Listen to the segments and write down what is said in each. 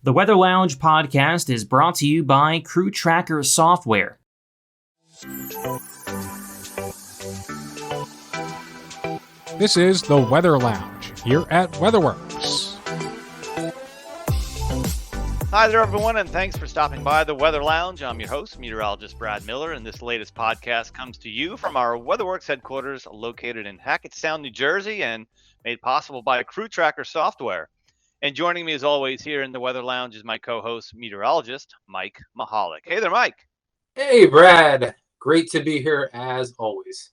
The Weather Lounge podcast is brought to you by Crew Tracker Software. This is the Weather Lounge here at WeatherWorks. Hi there, everyone, and thanks for stopping by the Weather Lounge. I'm your host, meteorologist Brad Miller, and this latest podcast comes to you from our WeatherWorks headquarters located in Hackettstown, New Jersey, and made possible by Crew Tracker Software. And joining me, as always, here in the Weather Lounge is my co-host, meteorologist Mike Mahalik. Hey there, Mike. Hey, Brad. Great to be here, as always.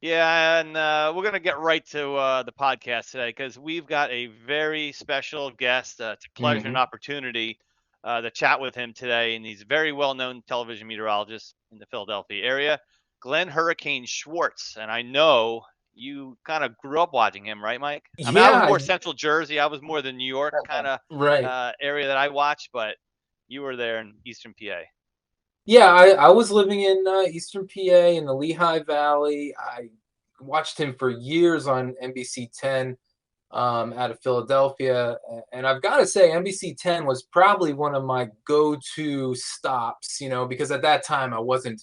Yeah, and we're going to get right to the podcast today because we've got a very special guest. It's a pleasure and opportunity to chat with him today, and he's a very well-known television meteorologist in the Philadelphia area, Glenn Hurricane Schwartz. And I know you kind of grew up watching him, right, Mike? I was more Central Jersey. I was more the New York kind of area that I watched, but you were there in Eastern PA. Yeah, I was living in Eastern PA in the Lehigh Valley. I watched him for years on NBC 10 out of Philadelphia. And I've got to say, NBC 10 was probably one of my go-to stops, because at that time I wasn't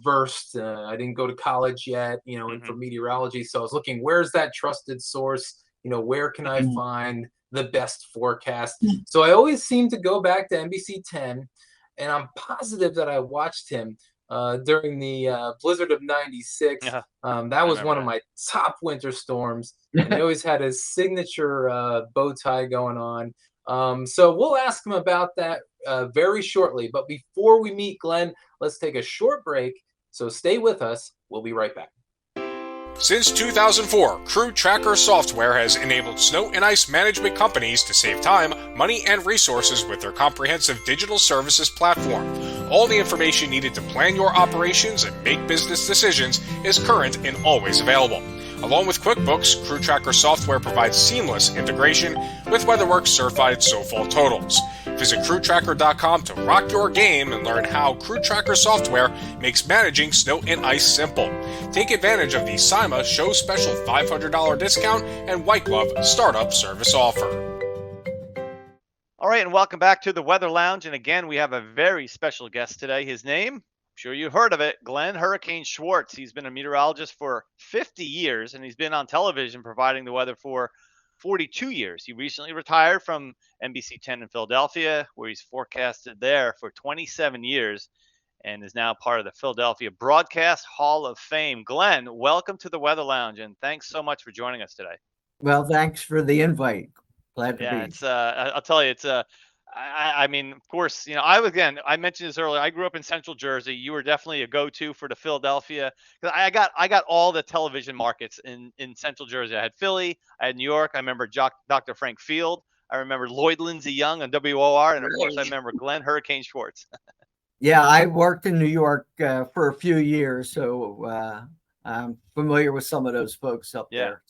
versed. I didn't go to college yet, and for meteorology. So I was looking, where's that trusted source? Where can I find the best forecast? So I always seem to go back to NBC 10, and I'm positive that I watched him during the blizzard of '96. That was one of my top winter storms. And he always had his signature bow tie going on. So we'll ask him about that very shortly. But before we meet Glenn, let's take a short break. So stay with us. We'll be right back. Since 2004, Crew Tracker Software has enabled snow and ice management companies to save time, money, and resources with their comprehensive digital services platform. All the information needed to plan your operations and make business decisions is current and always available. Along with QuickBooks, Crew Tracker Software provides seamless integration with WeatherWorks certified snowfall totals. Visit crewtracker.com to rock your game and learn how Crew Tracker Software makes managing snow and ice simple. Take advantage of the SIMA Show Special $500 discount and White Glove Startup Service offer. All right, and welcome back to the Weather Lounge. And again, we have a very special guest today. His name, I'm sure you heard of it, Glenn Hurricane Schwartz. He's been a meteorologist for 50 years, and he's been on television providing the weather for 42 years. He recently retired from NBC 10 in Philadelphia, where he's forecasted there for 27 years and is now part of the Philadelphia Broadcast Hall of Fame. Glenn, welcome to the Weather Lounge, and thanks so much for joining us today. Well, thanks for the invite. Glad to be. It's I'll tell you, it's I mean, of course, I mentioned this earlier. I grew up in Central Jersey. You were definitely a go-to for the Philadelphia. I got all the television markets in Central Jersey. I had Philly, I had New York. I remember Dr. Frank Field. I remember Lloyd Lindsay Young on WOR, and of course, I remember Glenn Hurricane Schwartz. Yeah, I worked in New York for a few years, so I'm familiar with some of those folks up there.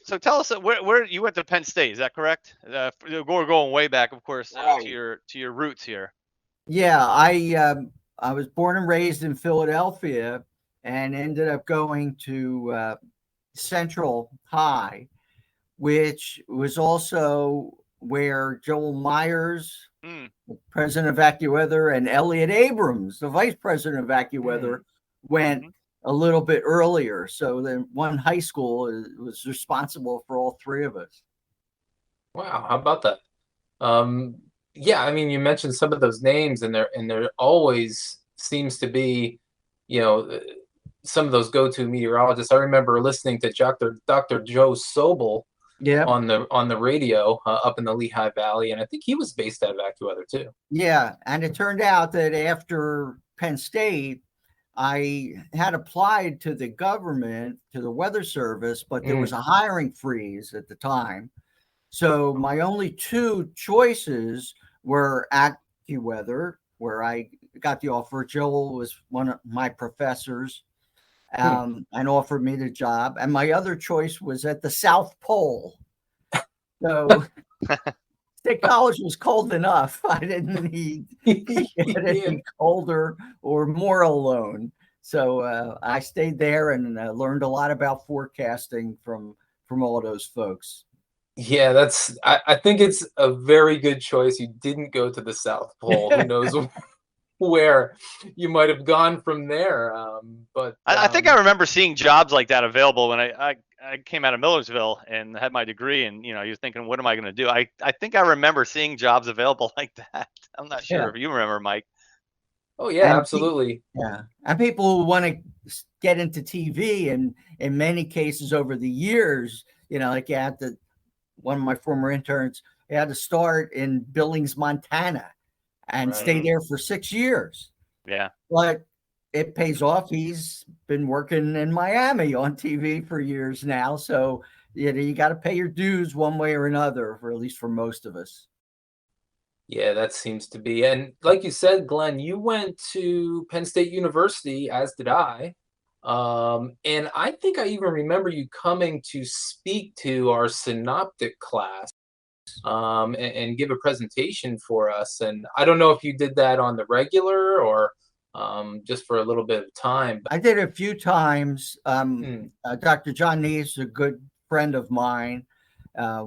So tell us where you went to Penn State. Is that correct? We're going way back, of course, to your roots here. Yeah, I was born and raised in Philadelphia and ended up going to Central High, which was also where Joel Myers, the president of AccuWeather, and Elliot Abrams, the vice president of AccuWeather, went a little bit earlier. So then one high school was responsible for all three of us. Wow, how about that? Yeah, I mean, you mentioned some of those names, and there always seems to be, some of those go-to meteorologists. I remember listening to Dr. Joe Sobel on the radio up in the Lehigh Valley, and I think he was based out of AccuWeather too. Yeah, and it turned out that after Penn State, I had applied to the government, to the Weather Service, but there was a hiring freeze at the time. So my only two choices were AccuWeather, where I got the offer. Joel was one of my professors and offered me the job. And my other choice was at the South Pole. So State College was cold enough. I didn't need anything colder or more alone. So I stayed there and learned a lot about forecasting from all those folks. Yeah, I think it's a very good choice. You didn't go to the South Pole. Who knows where you might have gone from there. I think I remember seeing jobs like that available when I came out of Millersville and had my degree, and you was thinking, what am I going to do? I think I remember seeing jobs available like that. I'm not sure yeah. if you remember, Mike. Oh yeah, And absolutely. yeah, and people who want to get into TV, and in many cases over the years, like you had to, one of my former interns, he had to start in Billings, Montana, and stay Right. there for 6 years. Yeah. But it pays off. He's been working in Miami on TV for years now, so you got to pay your dues one way or another, or at least for most of us. Yeah, that seems to be. And like you said, Glenn, you went to Penn State University, as did I. And I think I even remember you coming to speak to our synoptic class, and give a presentation for us. And I don't know if you did that on the regular or just for a little bit of time. I did it a few times. Mm, Dr. John Neese is a good friend of mine.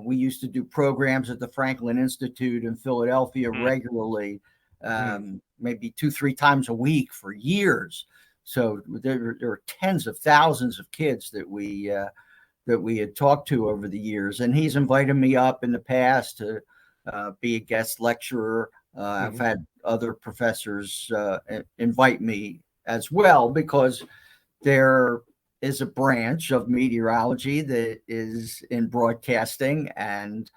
We used to do programs at the Franklin Institute in Philadelphia Hmm. regularly, mm. maybe 2-3 times a week for years. So there were tens of thousands of kids that we had talked to over the years, and he's invited me up in the past to be a guest lecturer. I've had other professors invite me as well, because there is a branch of meteorology that is in broadcasting, and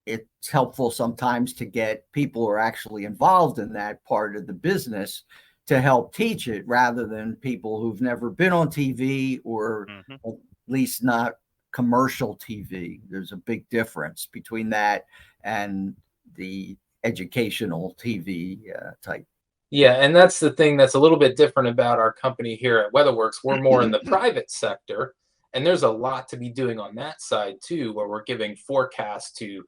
it's helpful sometimes to get people who are actually involved in that part of the business to help teach it, rather than people who've never been on TV, or Hmm. at least not commercial TV. There's a big difference between that and the educational TV type. Yeah, and that's the thing that's a little bit different about our company here at WeatherWorks. We're more in the private sector, and there's a lot to be doing on that side too, where we're giving forecasts to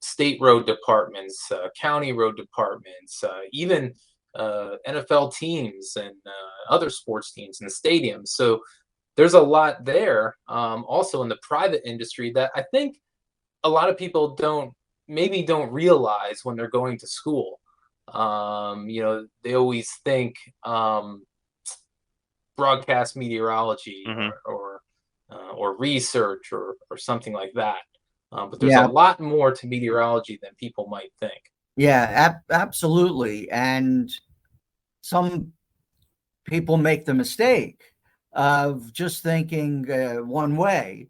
state road departments, county road departments, even NFL teams and other sports teams in the stadiums. So there's a lot there, also in the private industry, that I think a lot of people don't realize when they're going to school. They always think broadcast meteorology Hmm. or research or something like that. But there's a Yeah, lot more to meteorology than people might think. yeah, absolutely. And some people make the mistake of just thinking one way,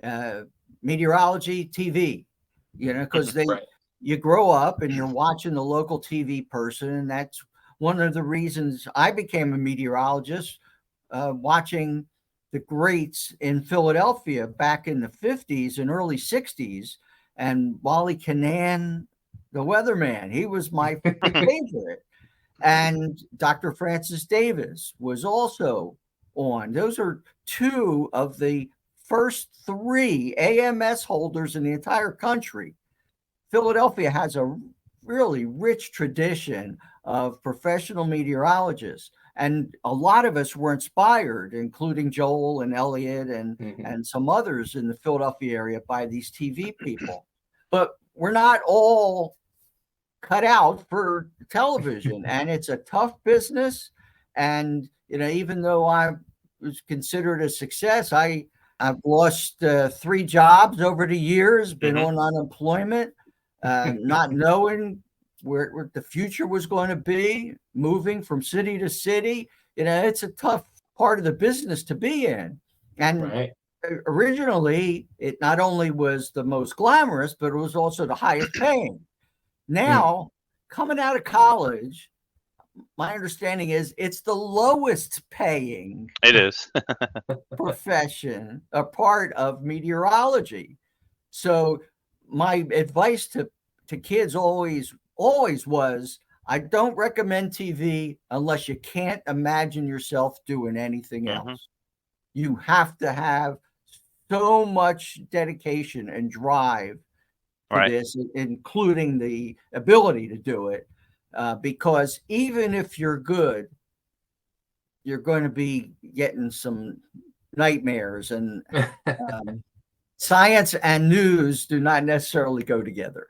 uh, meteorology, TV, because Right. you grow up and you're watching the local TV person. And that's one of the reasons I became a meteorologist, watching the greats in Philadelphia back in the 50s and early 60s. And Wally Canaan, the weatherman, he was my favorite. And Dr. Francis Davis was also on. Those are two of the first three AMS holders in the entire country. Philadelphia has a really rich tradition of professional meteorologists. And a lot of us were inspired, including Joel and Elliot and some others in the Philadelphia area, by these TV people. But we're not all cut out for television, and it's a tough business. And even though I was considered a success, I've lost 3 jobs over the years, been on unemployment, not knowing where the future was going to be, moving from city to city. It's a tough part of the business to be in. And Right. originally, it not only was the most glamorous, but it was also the highest paying. Now, coming out of college, my understanding is it's the lowest paying It is. profession, a part of meteorology. So my advice to kids always was, I don't recommend TV unless you can't imagine yourself doing anything else. You have to have so much dedication and drive to Right. this, including the ability to do it, because even if you're good, you're going to be getting some nightmares. And Science and news do not necessarily go together.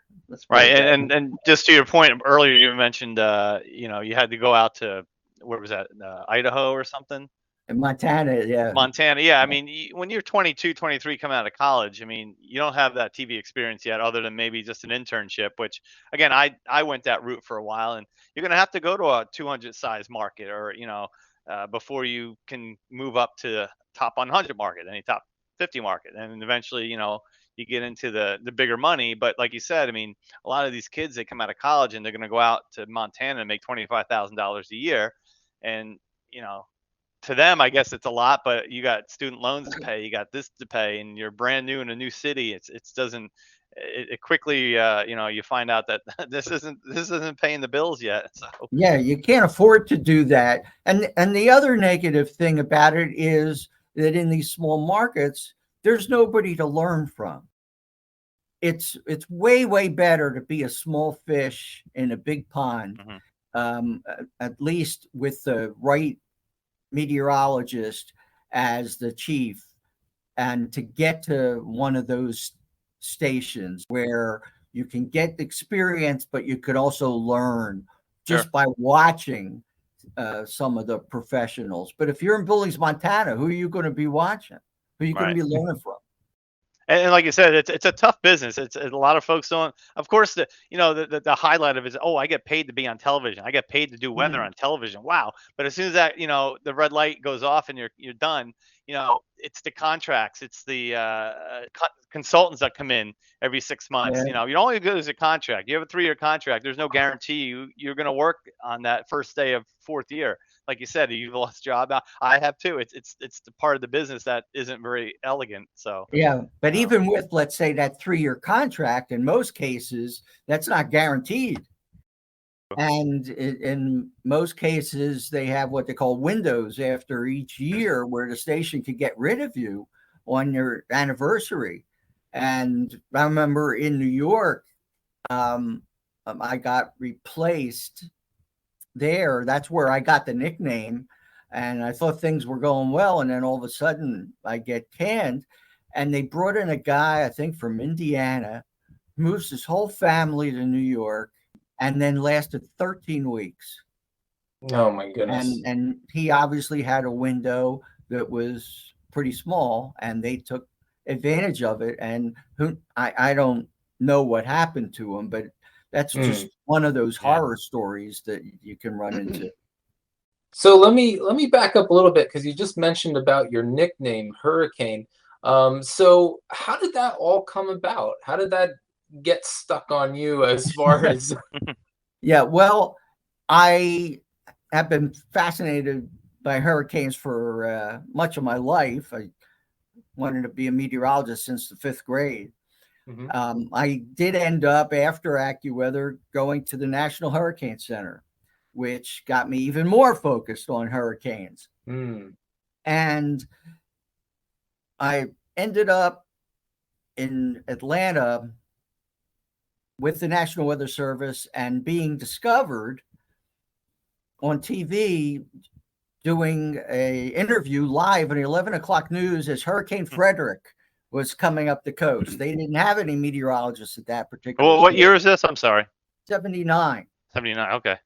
Right, and just to your point earlier, you mentioned you had to go out to, where was that, Idaho or something? In Montana, yeah. Montana, yeah. I mean, when you're 22, 23, coming out of college, I mean, you don't have that TV experience yet, other than maybe just an internship. Which, again, I went that route for a while, and you're gonna have to go to a 200 size market, or before you can move up to the top 100 market, any top 50 market, and eventually, you get into the bigger money. But like you said, I mean, a lot of these kids, they come out of college and they're gonna go out to Montana and make $25,000 a year, and you know to them, I guess it's a lot, but you got student loans to pay, you got this to pay, and you're brand new in a new city. It's doesn't it quickly, you find out that this isn't paying the bills yet. So yeah, you can't afford to do that. And the other negative thing about it is that in these small markets, there's nobody to learn from. It's way better to be a small fish in a big pond, at least with the right meteorologist as the chief, and to get to one of those stations where you can get experience, but you could also learn just by watching some of the professionals. But if you're in Billings, Montana, who are you going to be watching? Who are you going to be learning from? And like I said, it's a tough business. It's a lot of folks don't. Of course, the highlight of it is, oh, I get paid to be on television. I get paid to do weather on television. Wow! But as soon as that the red light goes off and you're done, it's the contracts, it's the consultants that come in every 6 months. Yeah. You only good as a contract. You have a 3-year contract. There's no guarantee you're going to work on that first day of 4th year. Like you said, you've lost a job. I have too. It's the part of the business that isn't very elegant. So yeah, but even with, let's say, that 3-year contract, in most cases, that's not guaranteed. And in most cases, they have what they call windows after each year where the station could get rid of you on your anniversary. And I remember in New York, I got replaced there. That's where I got the nickname. And I thought things were going well. And then all of a sudden I get canned. And they brought in a guy, I think from Indiana, moves his whole family to New York, and then lasted 13 weeks. Oh my goodness. And he obviously had a window that was pretty small, and they took advantage of it. And I don't know what happened to him, but that's just one of those horror stories that you can run into. So let me back up a little bit, because you just mentioned about your nickname, Hurricane. So how did that all come about? How did that get stuck on you as far as? Yeah, well, I have been fascinated by hurricanes for much of my life. I wanted to be a meteorologist since the 5th grade. I did end up, after AccuWeather, going to the National Hurricane Center, which got me even more focused on hurricanes. And I ended up in Atlanta with the National Weather Service and being discovered on TV doing an interview live on the 11 o'clock news as Hurricane Frederick was coming up the coast. They didn't have any meteorologists at that particular Well, what year is this? I'm sorry. 79. 79. Okay.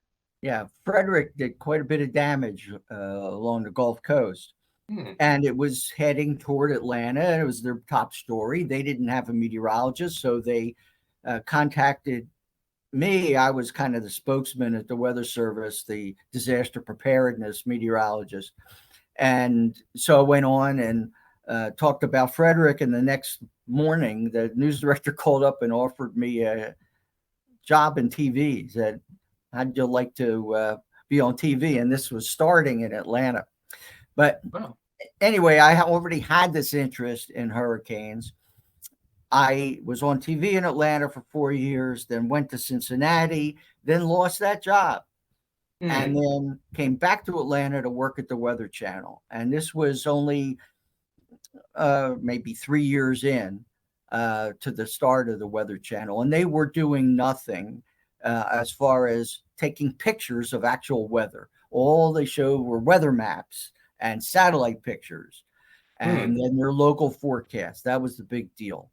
Yeah, Frederick did quite a bit of damage along the Gulf Coast. And it was heading toward Atlanta, and it was their top story. They didn't have a meteorologist, so they contacted me. I was kind of the spokesman at the Weather Service, the disaster preparedness meteorologist. And so I went on and talked about Frederick, and the next morning, the news director called up and offered me a job in TV. He said, how'd you like to be on TV? And this was starting in Atlanta. But anyway, I already had this interest in hurricanes. I was on TV in Atlanta for 4 years, then went to Cincinnati, then lost that job, and then came back to Atlanta to work at the Weather Channel. And this was only maybe 3 years in to the start of the Weather Channel. And they were doing nothing as far as taking pictures of actual weather. All they showed were weather maps and satellite pictures. and then their local forecast. That was the big deal.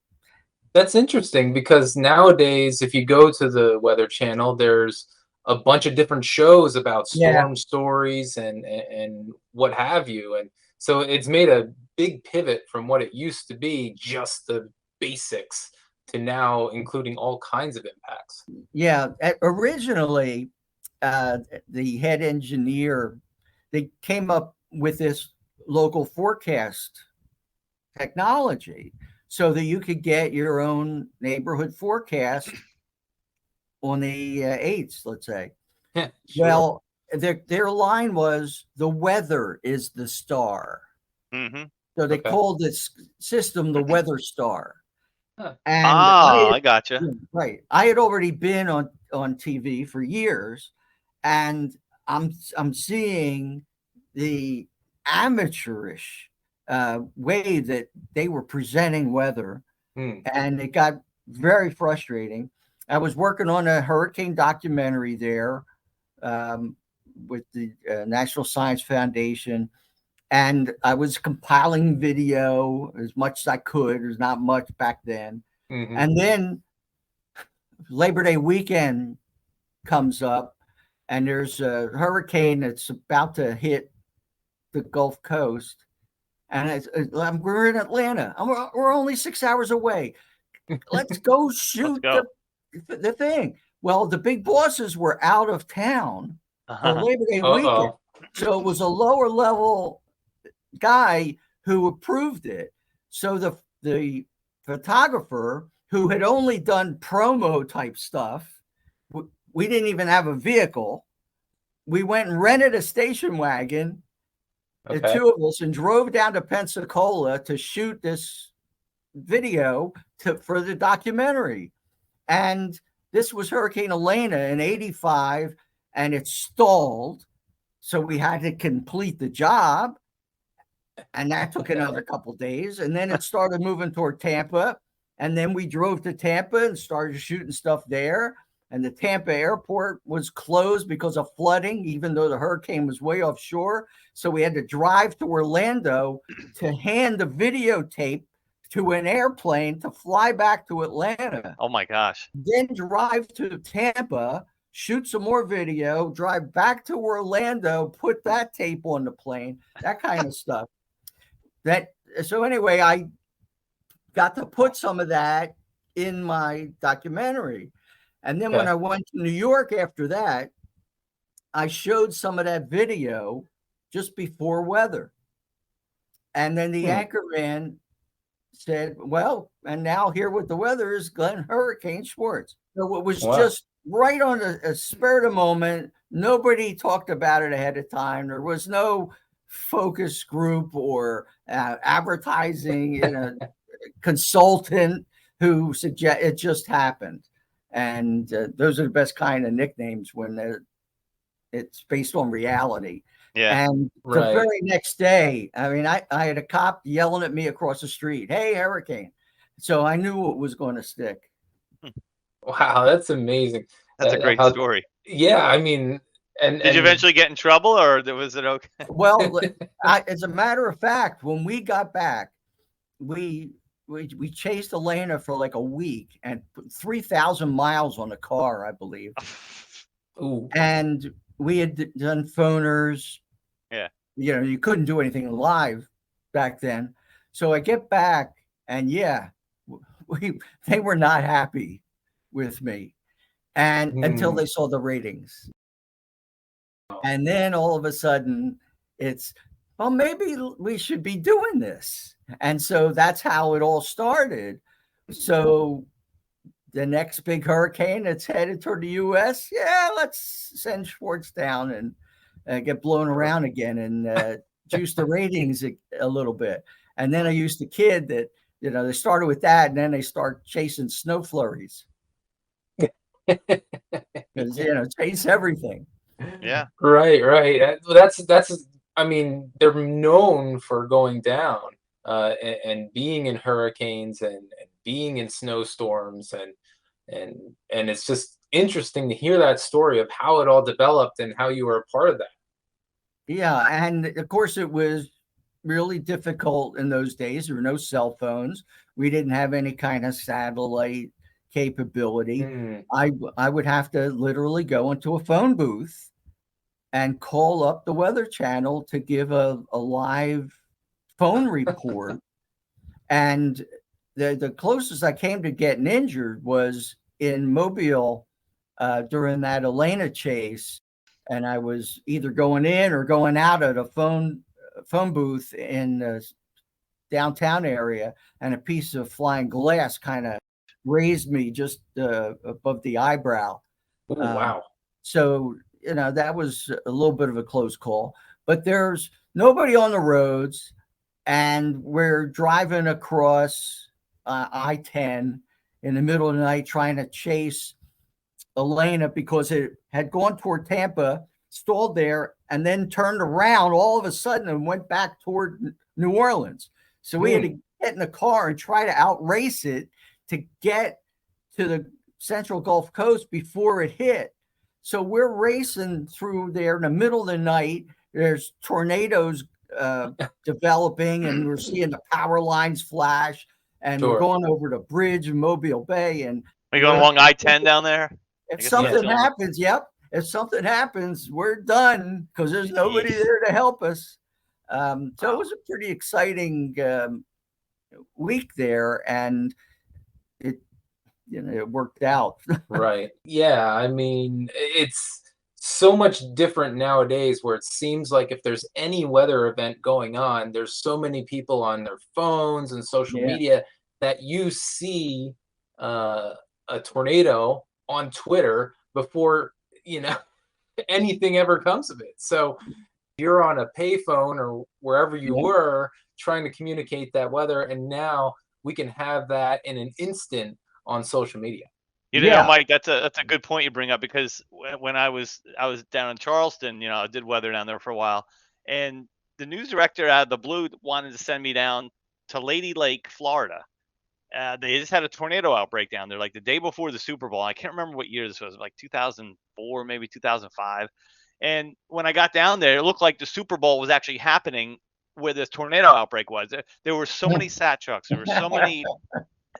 That's interesting because nowadays, if you go to the Weather Channel, there's a bunch of different shows about Yeah. storm stories and what have you. And so it's made a big pivot from what it used to be, just the basics, to now including all kinds of impacts. Yeah. Originally, the head engineer, they came up with this local forecast technology so that you could get your own neighborhood forecast on the 8th, let's say. Yeah, sure. Well, their line was, the weather is the star. Mm-hmm. So they Okay. called this system the Weather Star. Huh. And I gotcha. right. I had already been on TV for years, and I'm seeing the amateurish way that they were presenting weather, and it got very frustrating. I was working on a hurricane documentary there with the National Science Foundation, and I was compiling video as much as I could. There's not much back then. And then Labor Day weekend comes up, and there's a hurricane that's about to hit the Gulf Coast. And we're in Atlanta. We're only 6 hours away. Let's go shoot the thing. Well, the big bosses were out of town for Labor Day weekend. So it was a lower level guy who approved it. So the photographer, who had only done promo type stuff, we didn't even have a vehicle. We went and rented a station wagon, the two of us, and drove down to Pensacola to shoot this video for the documentary. And this was Hurricane Elena in '85, and it stalled. So we had to complete the job. And that took another couple of days. And then it started moving toward Tampa. And then we drove to Tampa and started shooting stuff there. And the Tampa airport was closed because of flooding, even though the hurricane was way offshore. So we had to drive to Orlando to hand the videotape to an airplane to fly back to Atlanta. Oh my gosh. Then drive to Tampa, shoot some more video, drive back to Orlando, put that tape on the plane, that kind of stuff. So anyway, I got to put some of that in my documentary. And then when I went to New York after that, I showed some of that video just before weather. And then the anchorman said, well, and now here with the weather is Glenn Hurricane Schwartz. So it was just right on a spur of the moment. Nobody talked about it ahead of time. There was no focus group or advertising consultant who suggest it just happened. And those are the best kind of nicknames when it's based on reality. Yeah. And the very next day, I mean, I had a cop yelling at me across the street, "Hey, hurricane." So I knew it was going to stick. Wow, that's amazing. That's a great story. Yeah, I mean, did you eventually get in trouble, or was it okay? Well, as a matter of fact, when we got back, we chased Elena for like a week and put 3,000 miles on the car, I believe. Ooh. And we had done phoners. Yeah. You couldn't do anything live back then. So I get back, and they were not happy with me, and until they saw the ratings. And then all of a sudden it's, well, maybe we should be doing this. And so that's how it all started. So the next big hurricane that's headed toward the U.S., let's send Schwartz down and get blown around again and juice the ratings a little bit. And then I used to kid that, they started with that, and then they start chasing snow flurries. Because, chase everything. Yeah. Right. That's. I mean, they're known for going down and being in hurricanes and being in snowstorms and it's just interesting to hear that story of how it all developed and how you were a part of that. Yeah, and of course it was really difficult in those days. There were no cell phones. We didn't have any kind of satellite capability. I would have to literally go into a phone booth and call up the Weather Channel to give a live phone report. And the closest I came to getting injured was in Mobile during that Elena chase. And I was either going in or going out at a phone booth in the downtown area, and a piece of flying glass kind of raised me just above the eyebrow. Oh, wow. So, that was a little bit of a close call, but there's nobody on the roads, and we're driving across I-10 in the middle of the night trying to chase Elena because it had gone toward Tampa, stalled there, and then turned around all of a sudden and went back toward New Orleans. So we had to get in the car and try to outrace it to get to the Central Gulf Coast before it hit. So we're racing through there in the middle of the night. There's tornadoes developing, and we're seeing the power lines flash, and we're going over the bridge in Mobile Bay. And are you going along I-10 down there? If something happens, if something happens, we're done because there's nobody there to help us. So it was a pretty exciting week there, and it worked out. Right. Yeah. I mean, it's so much different nowadays where it seems like if there's any weather event going on, there's so many people on their phones and social media that you see a tornado on Twitter before, anything ever comes of it. So you're on a payphone or wherever you were trying to communicate that weather, and now we can have that in an instant on social media. Mike, that's a good point you bring up, because when I was down in Charleston, I did weather down there for a while, and the news director out of the blue wanted to send me down to Lady Lake, Florida. They just had a tornado outbreak down there, like the day before the Super Bowl. I can't remember what year this was, like 2004, maybe 2005. And when I got down there, it looked like the Super Bowl was actually happening where this tornado outbreak was. There were so many sat trucks. There were so many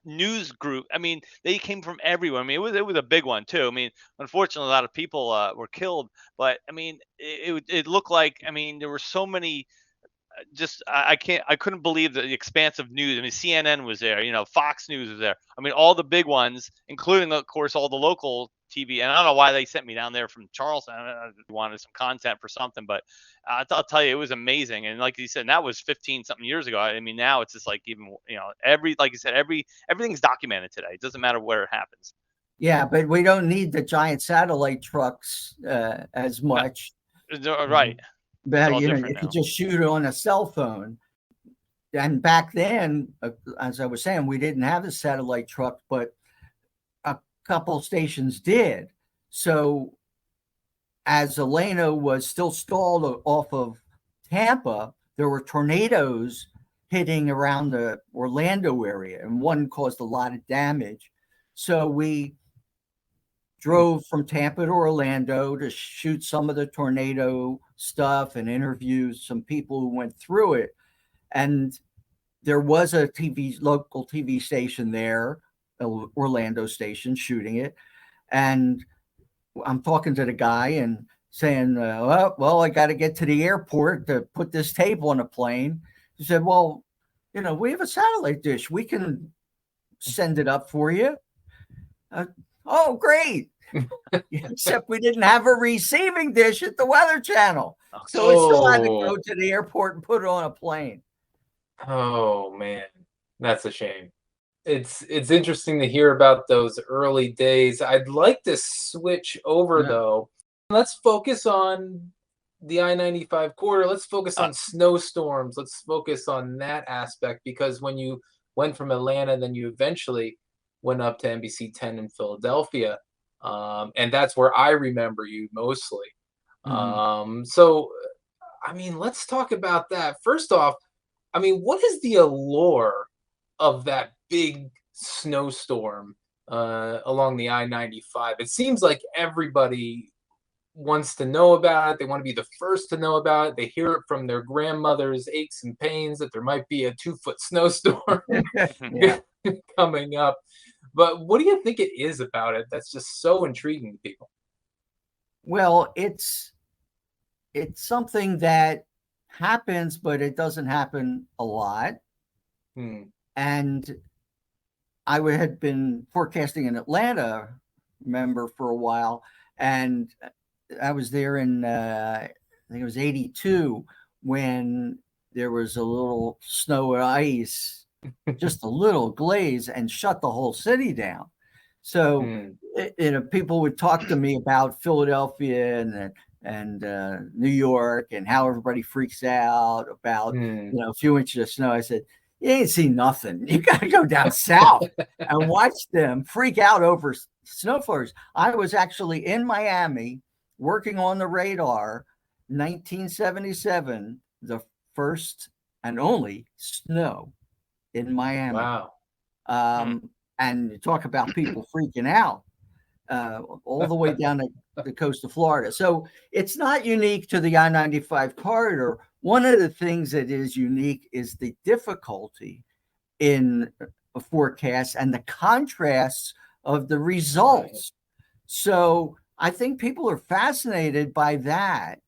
news group. I mean, they came from everywhere. I mean, it was a big one too. I mean, unfortunately, a lot of people were killed, but I mean, it looked like, I mean, there were so many. I couldn't believe the expanse of news. I mean, CNN was there, Fox News was there. I mean, all the big ones, including, of course, all the local TV. And I don't know why they sent me down there from Charleston. I wanted some content for something, but I'll tell you, it was amazing. And like you said, and that was 15 something years ago. I mean, now it's just like, even, like you said, everything's documented today. It doesn't matter where it happens. Yeah, but we don't need the giant satellite trucks as much. Right. But you could just shoot it on a cell phone. And back then, as I was saying, we didn't have the satellite truck, but a couple stations did. So as Elena was still stalled off of Tampa, there were tornadoes hitting around the Orlando area, and one caused a lot of damage. So we drove from Tampa to Orlando to shoot some of the tornado stuff and interview some people who went through it. And there was a local TV station there, Orlando station, shooting it. And I'm talking to the guy and saying, well, I got to get to the airport to put this tape on a plane. He said, well, we have a satellite dish. We can send it up for you. Oh, great. Except we didn't have a receiving dish at the Weather Channel. So we still had to go to the airport and put it on a plane. Oh, man. That's a shame. It's interesting to hear about those early days. I'd like to switch over, though. Let's focus on the I-95 corridor. Let's focus on snowstorms. Let's focus on that aspect, because when you went from Atlanta, then you eventually went up to NBC 10 in Philadelphia. And that's where I remember you mostly. So, I mean, let's talk about that. First off, I mean, what is the allure of that big snowstorm along the I-95? It seems like everybody wants to know about it. They want to be the first to know about it. They hear it from their grandmother's aches and pains that there might be a 2-foot snowstorm Yeah. coming up. But what do you think it is about it that's just so intriguing to people? Well, it's something that happens, but it doesn't happen a lot. And had been forecasting in Atlanta, remember, for a while, and I was there in I think it was 82 when there was a little snow and ice, just a little glaze, and shut the whole city down. So people would talk to me about Philadelphia and New York and how everybody freaks out about a few inches of snow. I said, you ain't seen nothing. You got to go down south and watch them freak out over snow flurries. I was actually in Miami working on the radar, 1977, the first and only snow in Miami. Wow. And you talk about people freaking out all the way down the coast of Florida. So it's not unique to the I-95 corridor. One of the things that is unique is the difficulty in a forecast and the contrasts of the results. Right. So I think people are fascinated by that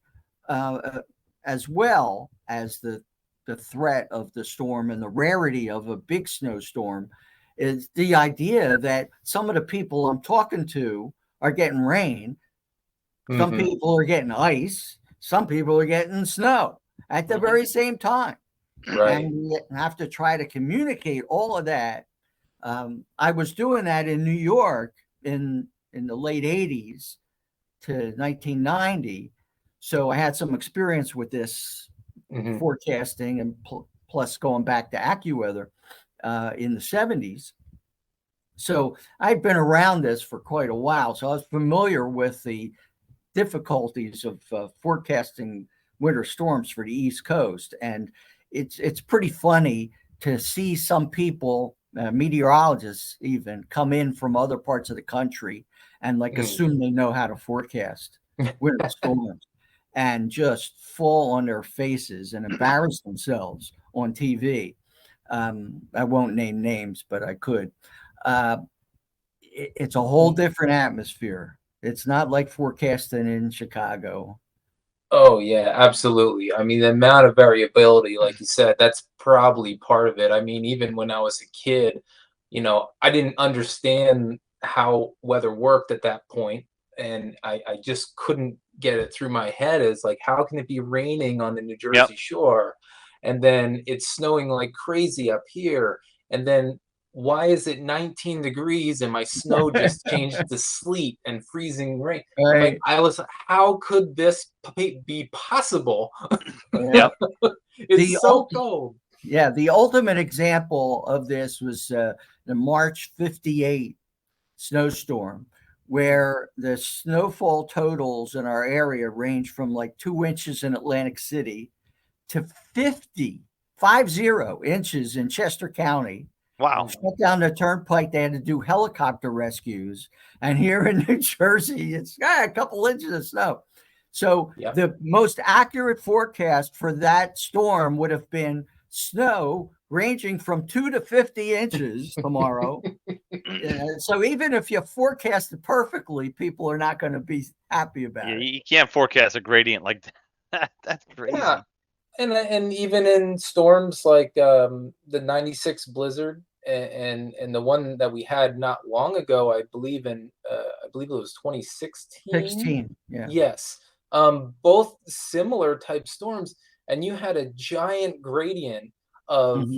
as well as the threat of the storm and the rarity of a big snowstorm. Is the idea that some of the people I'm talking to are getting rain. Some people are getting ice. Some people are getting snow at the very same time. Right. And you have to try to communicate all of that. I was doing that in New York in the late 80s to 1990. So I had some experience with this forecasting and plus going back to AccuWeather in the 70s. So I'd been around this for quite a while. So I was familiar with the difficulties of forecasting winter storms for the East Coast. And it's pretty funny to see some people, meteorologists even, come in from other parts of the country and assume they know how to forecast winter storms and just fall on their faces and embarrass themselves on TV. I won't name names, but I could. It's a whole different atmosphere. It's not like forecasting in Chicago. Oh, yeah, absolutely. I mean, the amount of variability, like you said, that's probably part of it. I mean, even when I was a kid, I didn't understand how weather worked at that point, and I just couldn't get it through my head as how can it be raining on the New Jersey shore, and then it's snowing like crazy up here, and then why is it 19 degrees and my snow just changed to sleet and freezing rain? Right. How could this be possible? Yeah. It's so cold. Yeah, the ultimate example of this was the March 58 snowstorm, where the snowfall totals in our area range from 2 inches in Atlantic City to 50 inches in Chester County. Wow. Shut down the turnpike. They had to do helicopter rescues. And here in New Jersey, it's a couple inches of snow. So the most accurate forecast for that storm would have been snow ranging from 2 to 50 inches tomorrow. So even if you forecast it perfectly, people are not going to be happy about it. You can't forecast a gradient like that. That's crazy. Yeah. And even in storms like the 96 blizzard and the one that we had not long ago, I believe it was 2016. 16, yeah. Yes. Both similar type storms, and you had a giant gradient of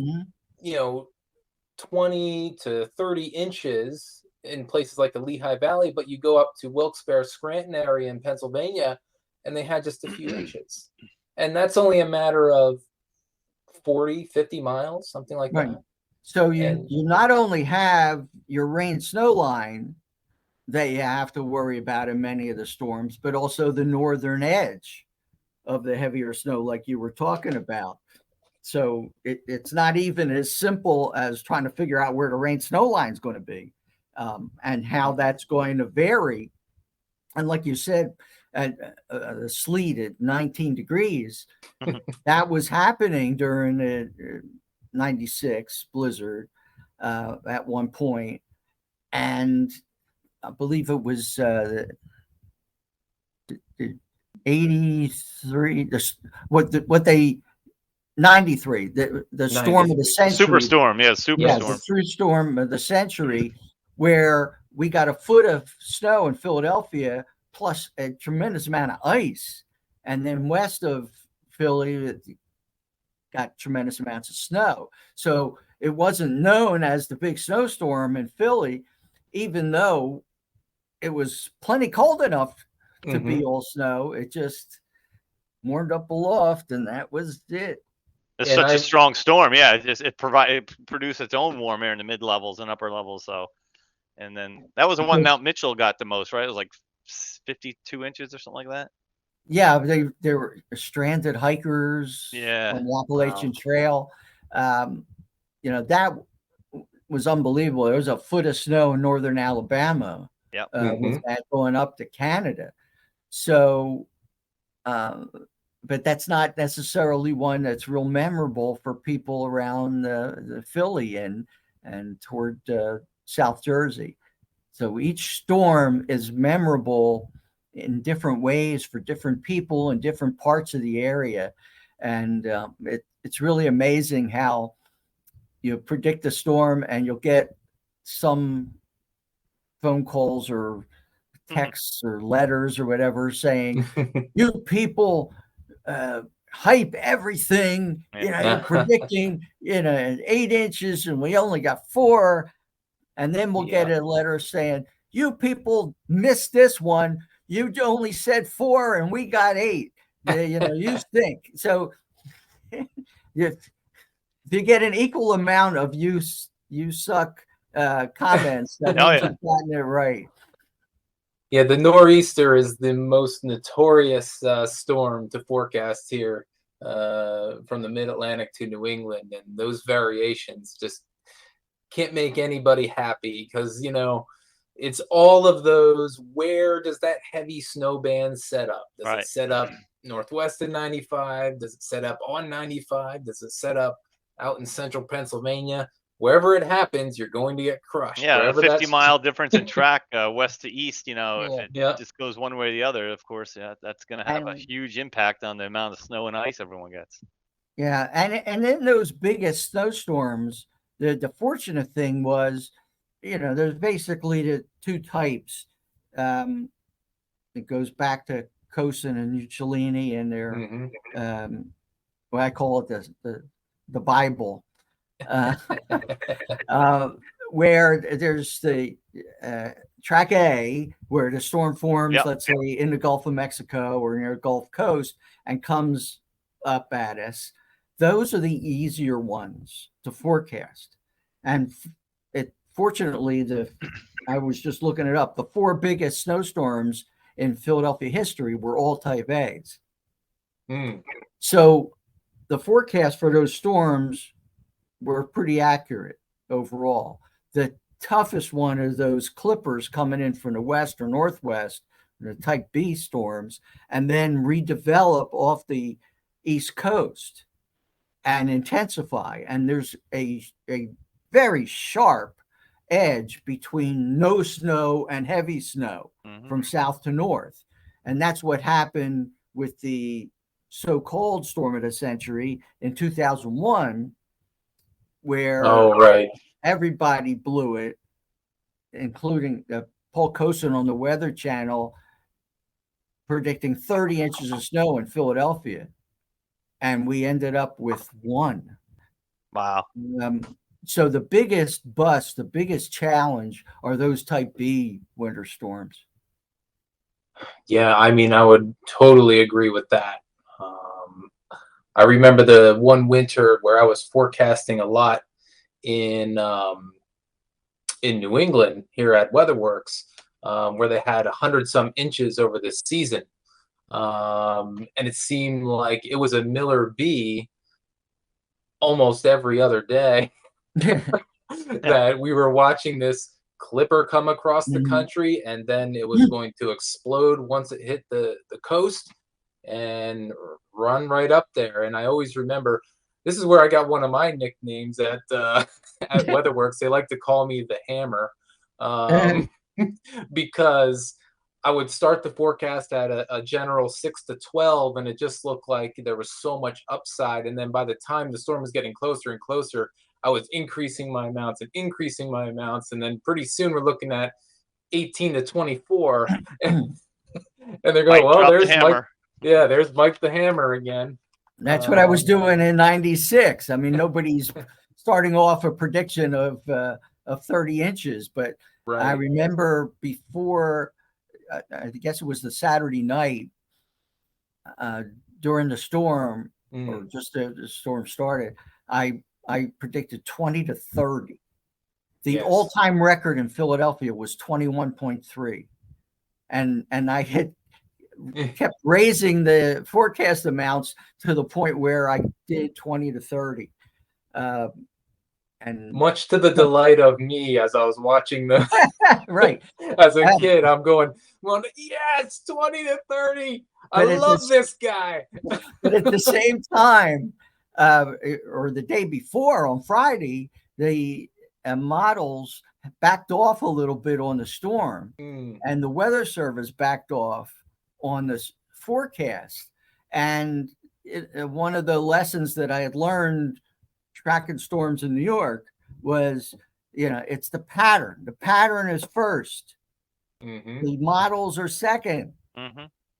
20 to 30 inches in places like the Lehigh Valley, but you go up to Wilkes-Barre, Scranton area in Pennsylvania, and they had just a few inches. And that's only a matter of 40, 50 miles, something like that. So you not only have your rain snow line that you have to worry about in many of the storms, but also the northern edge of the heavier snow like you were talking about. So it's not even as simple as trying to figure out where the rain snow line is going to be and how that's going to vary And like you said, at the sleet at 19 degrees, that was happening during the 96 blizzard at one point. And I believe it was the 83, what they 93, the storm of the century. Superstorm, yeah, superstorm. Yeah, the true storm of the century, where we got a foot of snow in Philadelphia, plus a tremendous amount of ice. And then west of Philly, it got tremendous amounts of snow. So it wasn't known as the big snowstorm in Philly, even though it was plenty cold enough to be all snow. It just warmed up aloft, and that was it. It's such a strong storm. Yeah, it produced its own warm air in the mid levels and upper levels. So, and then that was the one Mount Mitchell got the most, right? It was like 52 inches or something like that. Yeah, they were stranded hikers on the Appalachian Trail. That was unbelievable. There was a foot of snow in northern Alabama. Yep. With that going up to Canada. So, but that's not necessarily one that's real memorable for people around the Philly and toward South Jersey. So each storm is memorable in different ways for different people in different parts of the area. And it's really amazing how you predict a storm and you'll get some phone calls or texts or letters or whatever saying, you people hype everything, you're predicting 8 inches and we only got 4. And then we'll get a letter saying, you people missed this one, you only said 4 and we got 8. You think so. If you get an equal amount of you suck comments, that means you've gotten it right. Yeah, the nor'easter is the most notorious storm to forecast here from the mid-Atlantic to New England, and those variations just can't make anybody happy because it's all of those. Where does that heavy snow band set up? Does it set up northwest of 95? Does it set up on 95? Does it set up out in central Pennsylvania? Wherever it happens, you're going to get crushed. Yeah, a 50-mile difference in track west to east, if it just goes one way or the other, of course, that's going to have a huge impact on the amount of snow and ice everyone gets. Yeah, and in those biggest snowstorms, the fortunate thing was, there's basically the 2 types. It goes back to Cosin and Uccellini and their, what I call it the Bible. Where there's the track A, where the storm forms, let's say in the Gulf of Mexico or near the Gulf Coast and comes up at us. Those are the easier ones to forecast. And fortunately, I was just looking it up. The 4 biggest snowstorms in Philadelphia history were all type A's. So the forecast for those storms were pretty accurate overall. The toughest one is those clippers coming in from the west or northwest, the type B storms, and then redevelop off the East Coast and intensify. And there's a very sharp edge between no snow and heavy snow from south to north. And that's what happened with the so-called storm of the century in 2001, where everybody blew it, including Paul Cosin on the Weather Channel predicting 30 inches of snow in Philadelphia. And we ended up with 1. Wow. So the biggest bust, the biggest challenge are those type B winter storms. Yeah, I mean, I would totally agree with that. I remember the one winter where I was forecasting a lot in New England here at WeatherWorks, where they had 100-some inches over this season. And it seemed like it was a Miller B almost every other day that we were watching this clipper come across the Mhm. country, and then it was going to explode once it hit the coast and run right up there. And I always remember, this is where I got one of my nicknames at at WeatherWorks. They like to call me the Hammer, um, because I would start the forecast at a general 6 to 12, and it just looked like there was so much upside. And then by the time the storm was getting closer and closer, I was increasing my amounts and increasing my amounts. And then pretty soon we're looking at 18 to 24. And they're going, Mike well, dropped the there's Mike. hammer. Yeah, there's Mike the Hammer again. That's what I was doing in '96. I mean, nobody's starting off a prediction of 30 inches, but Right. I remember before, I guess it was the Saturday night during the storm, or just the storm started, I predicted 20 to 30. The Yes. all-time record in Philadelphia was 21.3. And I had kept raising the forecast amounts to the point where I did 20 to 30. And much to the delight of me as I was watching the right. As a kid, I'm going, yes, 20 to 30. I love this guy. But at the same time, or the day before on Friday, the models backed off a little bit on the storm, and the Weather Service backed off on this forecast. And one of the lessons that I had learned tracking storms in New York was, it's the pattern. The pattern is first. The models are second.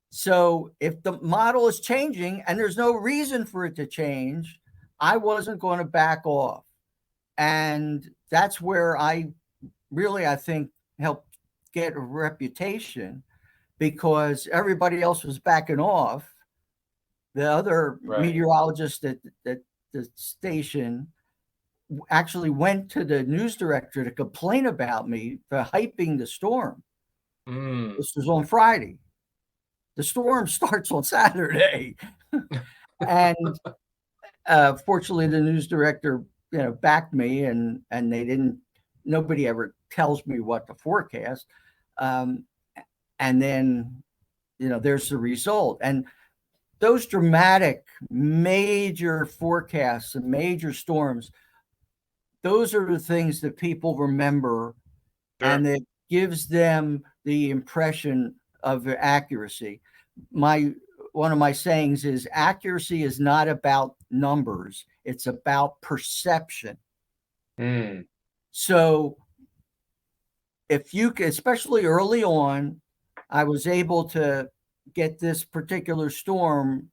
So if the model is changing and there's no reason for it to change, I wasn't going to back off. And that's where I think, helped get a reputation, because everybody else was backing off. The other meteorologist at the station actually went to the news director to complain about me for hyping the storm. This was on Friday. The storm starts on Saturday. And fortunately, the news director, backed me, and they didn't. Nobody ever tells me what to forecast. And then, there's the result. And those dramatic, major forecasts and major storms, those are the things that people remember, and it gives them the impression of accuracy. One of my sayings is, accuracy is not about numbers, it's about perception. So if you, especially early on, I was able to get this particular storm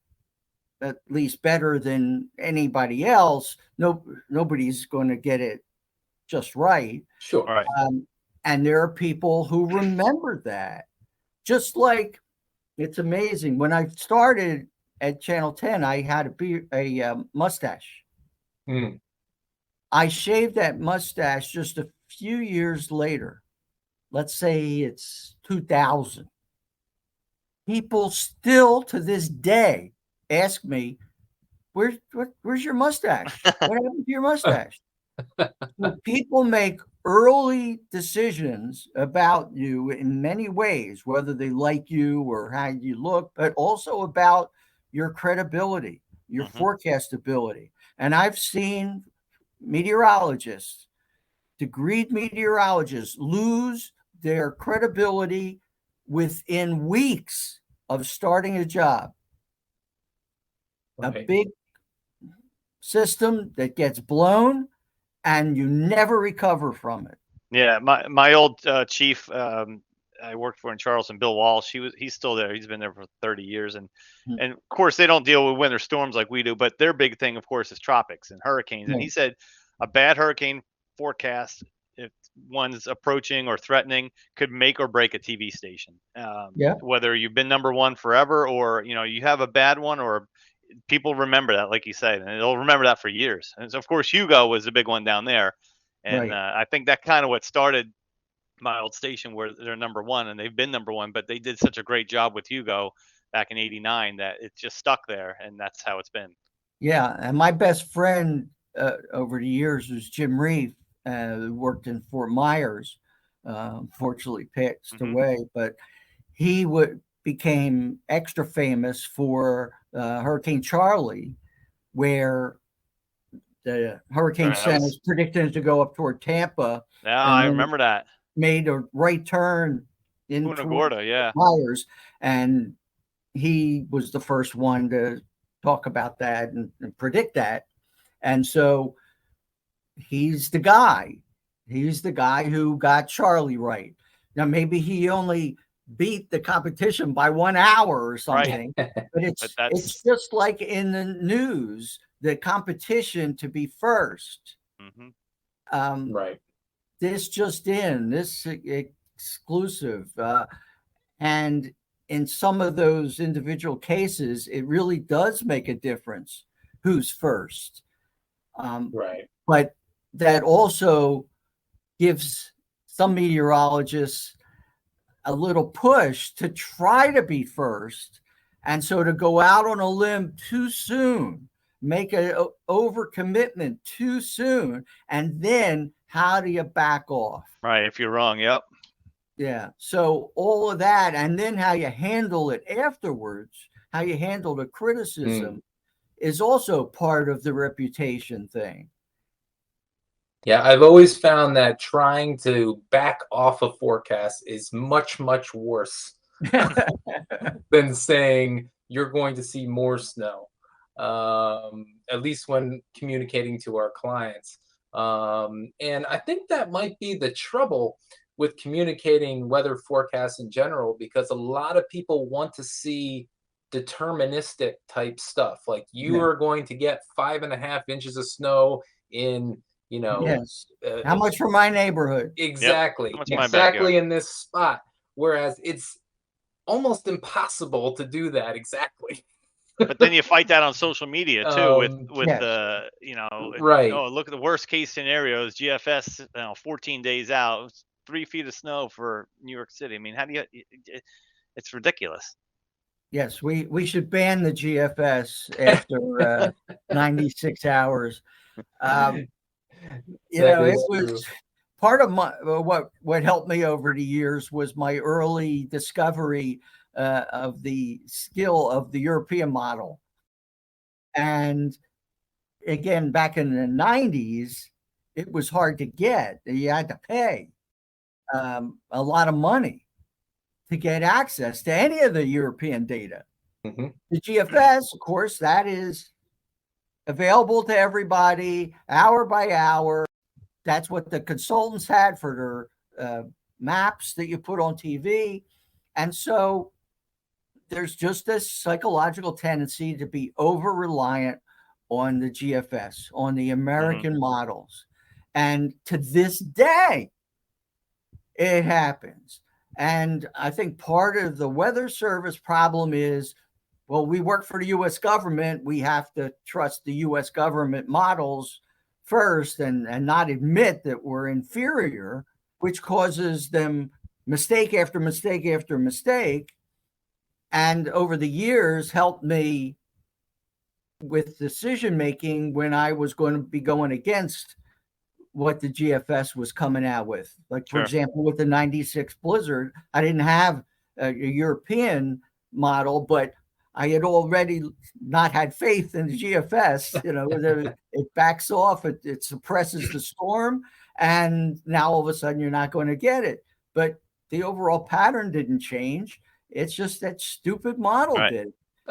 at least better than anybody else. Nobody's going to get it just right. Sure. And there are people who remember that. Just like, it's amazing. When I started at Channel 10, I had a mustache. I shaved that mustache just a few years later. Let's say it's 2000. People still to this day ask me, where's your mustache? What happened to your mustache? People make early decisions about you in many ways, whether they like you or how you look, but also about your credibility, your forecastability. And I've seen meteorologists, degreed meteorologists, lose their credibility within weeks of starting a job. A big system that gets blown, and you never recover from it. Yeah, my old chief I worked for in Charleston, Bill Walsh, he's still there. He's been there for 30 years, and of course they don't deal with winter storms like we do, but their big thing, of course, is tropics and hurricanes. And he said a bad hurricane forecast, if one's approaching or threatening, could make or break a TV station. Whether you've been number one forever, or you have a bad one, or people remember that, like you said, and they'll remember that for years. And so, of course, Hugo was the big one down there. And I think that kind of what started my old station, where they're number one, and they've been number one, but they did such a great job with Hugo back in '89 that it just stuck there, and that's how it's been. Yeah, and my best friend over the years was Jim Reeve, who worked in Fort Myers. unfortunately passed away, but he became extra famous for Hurricane Charlie, where the Hurricane Center was predicted to go up toward Tampa. Yeah, I remember that. Made a right turn into Punta Gorda, yeah. fires, and he was the first one to talk about that and predict that. And so he's the guy. He's the guy who got Charlie right. Now, maybe he only beat the competition by 1 hour or something, but it's just like in the news, the competition to be first. Right. This exclusive. And in some of those individual cases, it really does make a difference who's first. Right. But that also gives some meteorologists a little push to try to be first. And so to go out on a limb too soon, make an overcommitment too soon, and then how do you back off? Right, if you're wrong, yep. Yeah, so all of that, and then how you handle it afterwards, how you handle the criticism is also part of the reputation thing. Yeah, I've always found that trying to back off a forecast is much, much worse than saying you're going to see more snow, at least when communicating to our clients. And I think that might be the trouble with communicating weather forecasts in general, because a lot of people want to see deterministic type stuff. Like you are going to get 5.5 inches of snow in, how much for my neighborhood? Exactly. Yep. Exactly in this spot. Whereas it's almost impossible to do that exactly. But then you fight that on social media too, with right. Oh, look at the worst case scenarios. GFS, 14 days out, 3 feet of snow for New York City. I mean, how do you? It's ridiculous. Yes, we should ban the GFS after 96 hours. It was part of my what helped me over the years was my early discovery of the skill of the European model. And again, back in the 90s, it was hard to get. You had to pay a lot of money to get access to any of the European data. The GFS, of course, that is available to everybody hour by hour. That's what the consultants had for their maps that you put on TV. And so there's just this psychological tendency to be over-reliant on the GFS, on the American models. And to this day, it happens. And I think part of the Weather Service problem is, well, we work for the U.S. government. We have to trust the U.S. government models first and not admit that we're inferior, which causes them mistake after mistake after mistake. And over the years helped me with decision making when I was going to be going against what the GFS was coming out with. Like, for example, with the 96 blizzard, I didn't have a European model, but I had already not had faith in the GFS. It backs off, it suppresses the storm, and now all of a sudden you're not going to get it. But the overall pattern didn't change. It's just that stupid model did.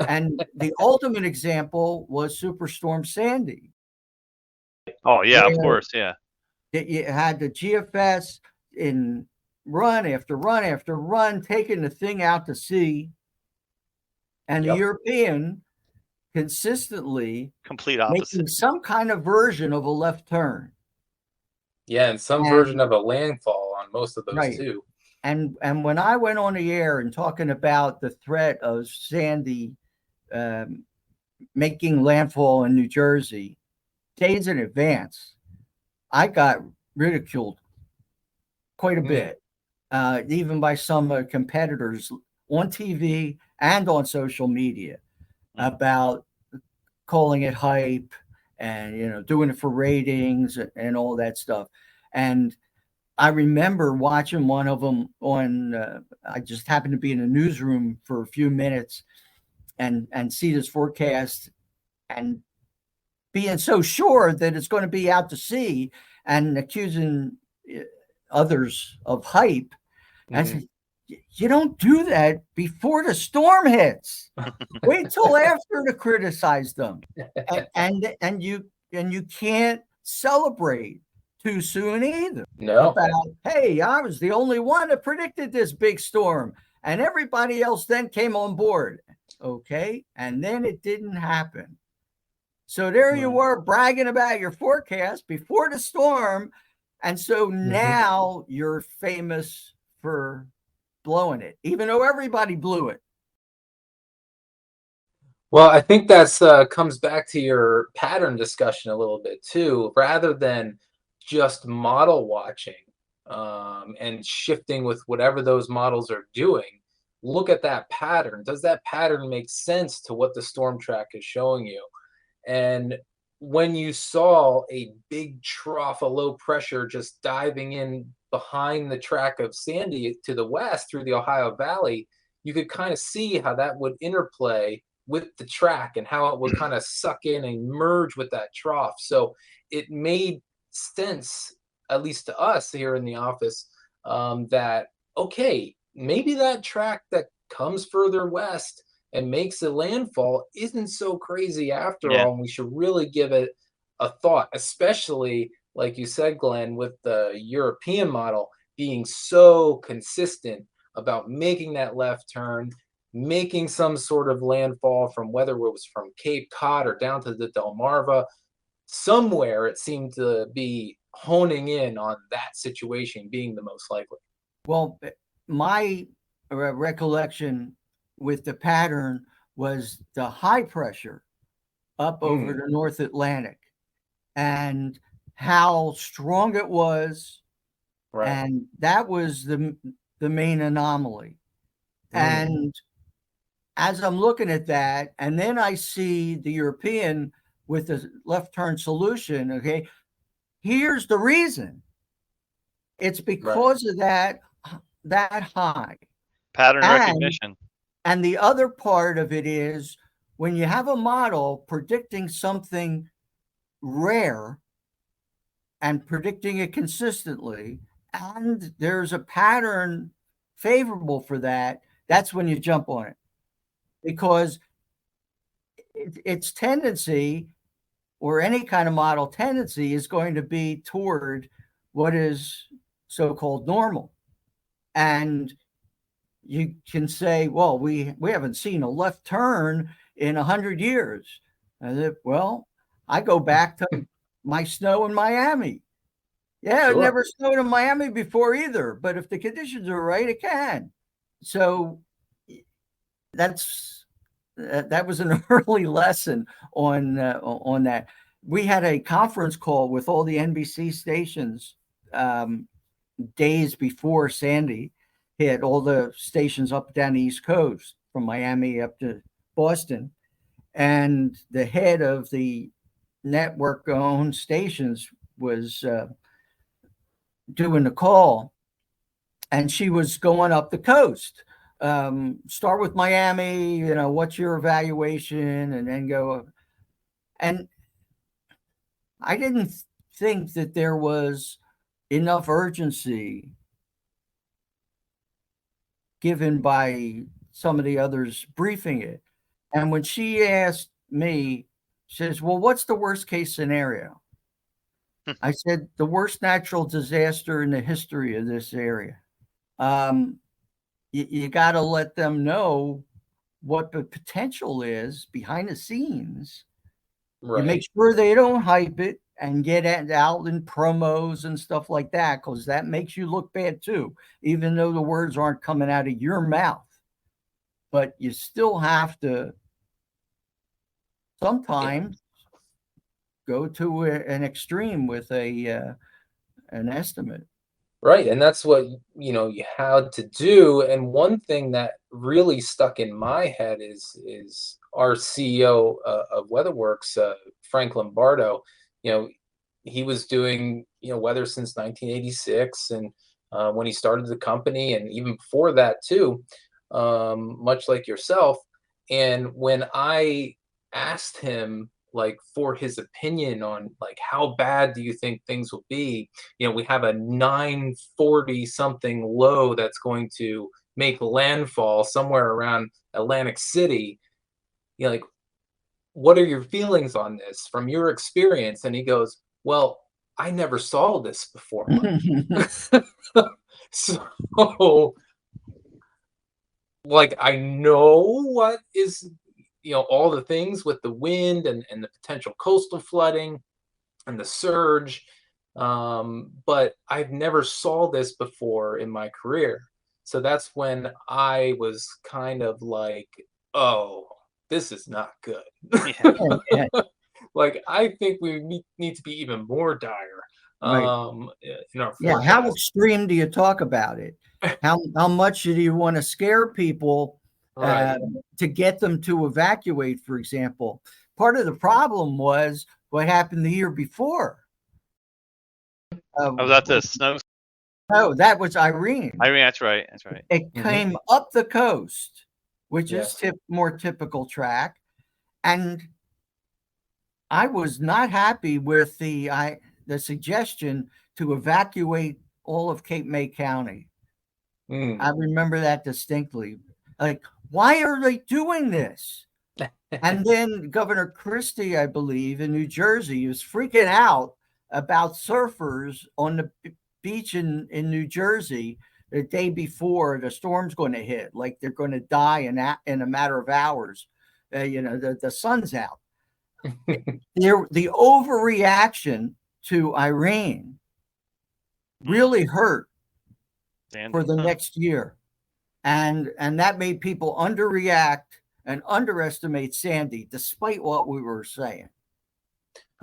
And the ultimate example was Superstorm Sandy. Oh, yeah, of course, yeah. You had the GFS in run after run after run, taking the thing out to sea. And the European consistently complete opposite, making some kind of version of a left turn. Yeah, and some version of a landfall on most of those too. And when I went on the air and talking about the threat of Sandy making landfall in New Jersey days in advance, I got ridiculed quite a bit, even by some competitors on TV and on social media about calling it hype and doing it for ratings and all that stuff. And I remember watching one of them on. I just happened to be in a newsroom for a few minutes, and see this forecast, and being so sure that it's going to be out to sea, and accusing others of hype. And I said, you don't do that before the storm hits. Wait till after to criticize them, and you can't celebrate too soon either. No. About, hey, I was the only one that predicted this big storm, and everybody else then came on board. Okay, and then it didn't happen. So there you were bragging about your forecast before the storm, and so now you're famous for blowing it, even though everybody blew it. Well, I think that's comes back to your pattern discussion a little bit too. Rather than just model watching and shifting with whatever those models are doing, look at that pattern. Does that pattern make sense to what the storm track is showing you? And when you saw a big trough of low pressure just diving in behind the track of Sandy to the west through the Ohio Valley, you could kind of see how that would interplay with the track and how it would kind of suck in and merge with that trough. So it made sense, at least to us here in the office, that, okay, maybe that track that comes further west and makes a landfall isn't so crazy after all, and we should really give it a thought, especially, like you said, Glenn, with the European model being so consistent about making that left turn, making some sort of landfall from whether it was from Cape Cod or down to the Delmarva. Somewhere it seemed to be honing in on that situation being the most likely. Well, my recollection with the pattern was the high pressure up over the North Atlantic and how strong it was. Right. And that was the main anomaly. And as I'm looking at that, and then I see the European with the left turn solution, okay, here's the reason. It's because of that high. Pattern recognition. And the other part of it is when you have a model predicting something rare and predicting it consistently, and there's a pattern favorable for that, that's when you jump on it. Because its tendency, or any kind of model tendency, is going to be toward what is so-called normal. And you can say, well, we haven't seen a left turn in 100 years. And well, I go back to my snow in Miami. Yeah, it never snowed in Miami before either. But if the conditions are right, it can. So that was an early lesson on that. We had a conference call with all the NBC stations days before Sandy hit, all the stations up and down the East Coast, from Miami up to Boston. And the head of the network-owned stations was doing the call, and she was going up the coast. Start with Miami, what's your evaluation, and then go. And I didn't think that there was enough urgency given by some of the others briefing it. And when she asked me, she says, well, what's the worst case scenario? I said, the worst natural disaster in the history of this area. You got to let them know what the potential is behind the scenes. Right. You make sure they don't hype it and get it out in promos and stuff like that, because that makes you look bad too, even though the words aren't coming out of your mouth. But you still have to sometimes go to an extreme with an estimate. Right, and that's what you had to do. And one thing that really stuck in my head is our CEO of WeatherWorks, Frank Lombardo. he was doing, weather since 1986, and when he started the company, and even before that too, much like yourself. And when I asked him like for his opinion on like how bad do you think things will be, we have a 940 something low that's going to make landfall somewhere around Atlantic City. Like, what are your feelings on this from your experience? And he goes, well, I never saw this before. So, like, I know what is, all the things with the wind and the potential coastal flooding and the surge. But I've never saw this before in my career. So that's when I was kind of like, oh, this is not good. Yeah. Like, I think we need to be even more dire Right. in our Yeah. How forecast. extreme do you talk about it? How much do you want to scare people Right. to get them to evacuate, for example? Part of the problem was what happened the year before. Was that the snow? No, that was Irene. Irene, that's right. That's right. It came up the coast, which Yes. is more typical track, and I was not happy with the suggestion to evacuate all of Cape May County. I remember that distinctly. Like, why are they doing this? And then Governor Christie, I believe, in New Jersey, was freaking out about surfers on the beach in New Jersey the day before the storm's going to hit. Like, they're going to die in a matter of hours. The sun's out. The overreaction to Irene really hurt for the next year. And that made people underreact and underestimate Sandy, despite what we were saying.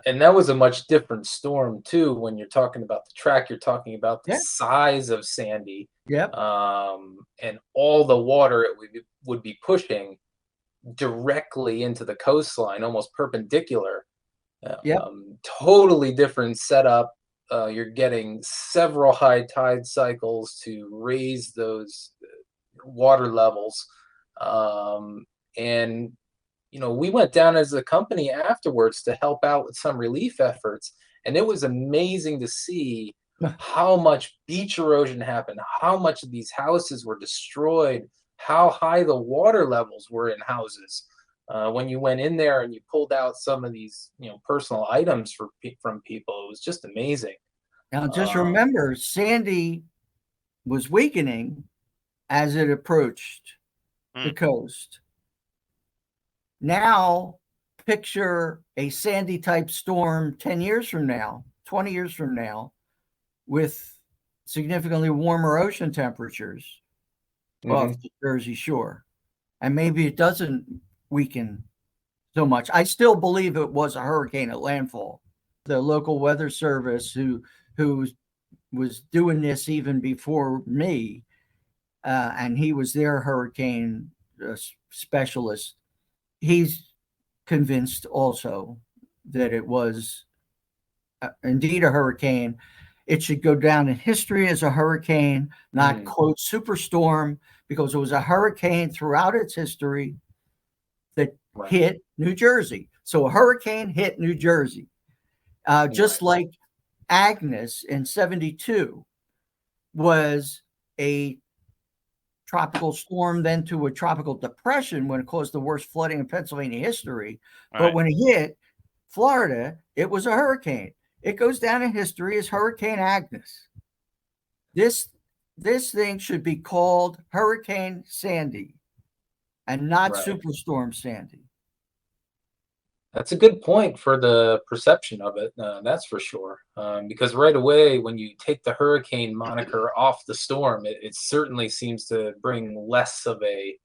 And that was a much different storm too. When you're talking about the track, you're talking about the Yeah. size of Sandy, Yep. and all the water it would be pushing directly into the coastline, almost perpendicular. Yep. Totally different setup. You're getting several high tide cycles to raise those water levels. And we went down as a company afterwards to help out with some relief efforts. And it was amazing to see how much beach erosion happened, how much of these houses were destroyed, how high the water levels were in houses. When you went in there and you pulled out some of these, personal items from people, it was just amazing. Now, just remember, Sandy was weakening as it approached the coast. Now, picture a Sandy type storm 10 years from now, 20 years from now, with significantly warmer ocean temperatures off the Jersey Shore. And maybe it doesn't weaken so much. I still believe it was a hurricane at landfall. The local weather service who was doing this even before me, and he was their hurricane specialist. He's convinced also that it was indeed a hurricane. It should go down in history as a hurricane, not quote superstorm, because it was a hurricane throughout its history that hit New Jersey. So a hurricane hit New Jersey, just like Agnes in 1972 was a tropical storm, then to a tropical depression when it caused the worst flooding in Pennsylvania history. But when it hit Florida, it was a hurricane. It goes down in history as Hurricane Agnes. This thing should be called Hurricane Sandy and not Superstorm Sandy. That's a good point for the perception of it. That's for sure. Because right away, when you take the hurricane moniker off the storm, it certainly seems to bring less of a,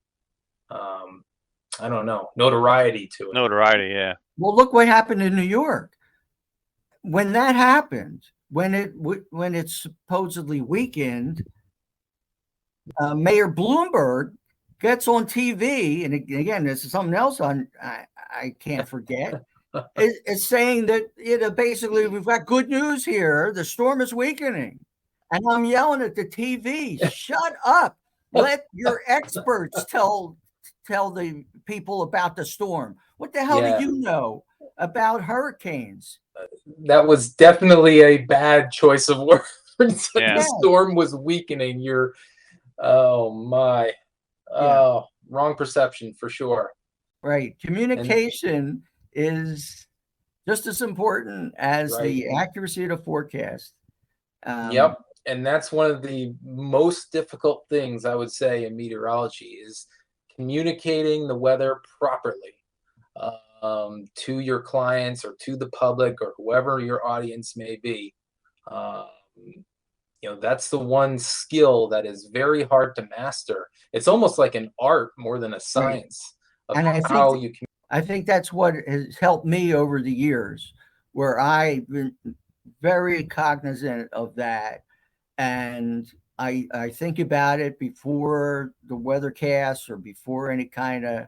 I don't know, notoriety to it. Notoriety, yeah. Well, look what happened in New York. When that happened, when it supposedly weakened, Mayor Bloomberg gets on TV, and again, this is something else I can't forget. It's saying that basically we've got good news here. The storm is weakening. And I'm yelling at the TV, shut up. Let your experts tell the people about the storm. What the hell do you know about hurricanes? That was definitely a bad choice of words. Yeah. The storm was weakening. Oh my. Oh, wrong perception for sure. Right. Communication is just as important as the accuracy of the forecast. Yep. And that's one of the most difficult things I would say in meteorology is communicating the weather properly to your clients or to the public or whoever your audience may be. That's the one skill that is very hard to master. It's almost like an art more than a science of how you can. I think that's what has helped me over the years, where I've been very cognizant of that. And I think about it before the weathercast or before any kind of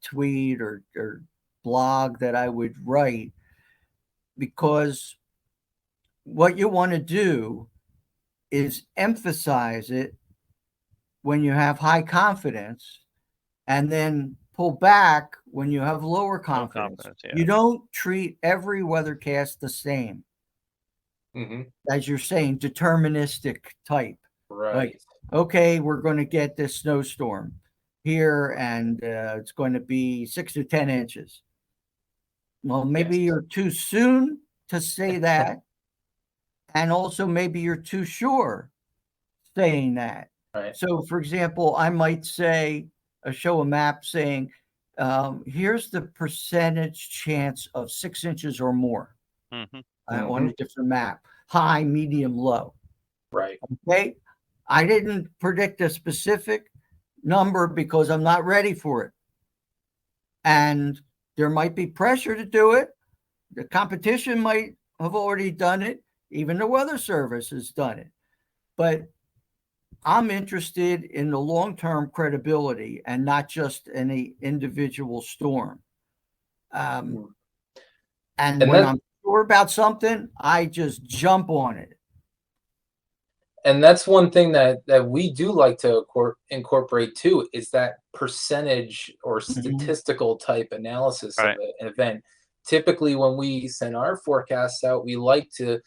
tweet or blog that I would write, because what you want to do is emphasize it when you have high confidence and then pull back when you have lower confidence. You don't treat every weathercast the same. As you're saying, deterministic type. Right. Like, okay, we're going to get this snowstorm here and it's going to be 6 to 10 inches. Well, maybe you're too soon to say that. And also maybe you're too sure saying that. Right. So, for example, I might show a map saying, here's the percentage chance of 6 inches or more. On a different map, high, medium, low. Right. Okay. I didn't predict a specific number because I'm not ready for it. And there might be pressure to do it. The competition might have already done it. Even the Weather Service has done it. But I'm interested in the long-term credibility and not just any individual storm. And when I'm sure about something, I just jump on it. And that's one thing that we do like to incorporate too, is that percentage or statistical type analysis of an event. Typically, when we send our forecasts out, we like to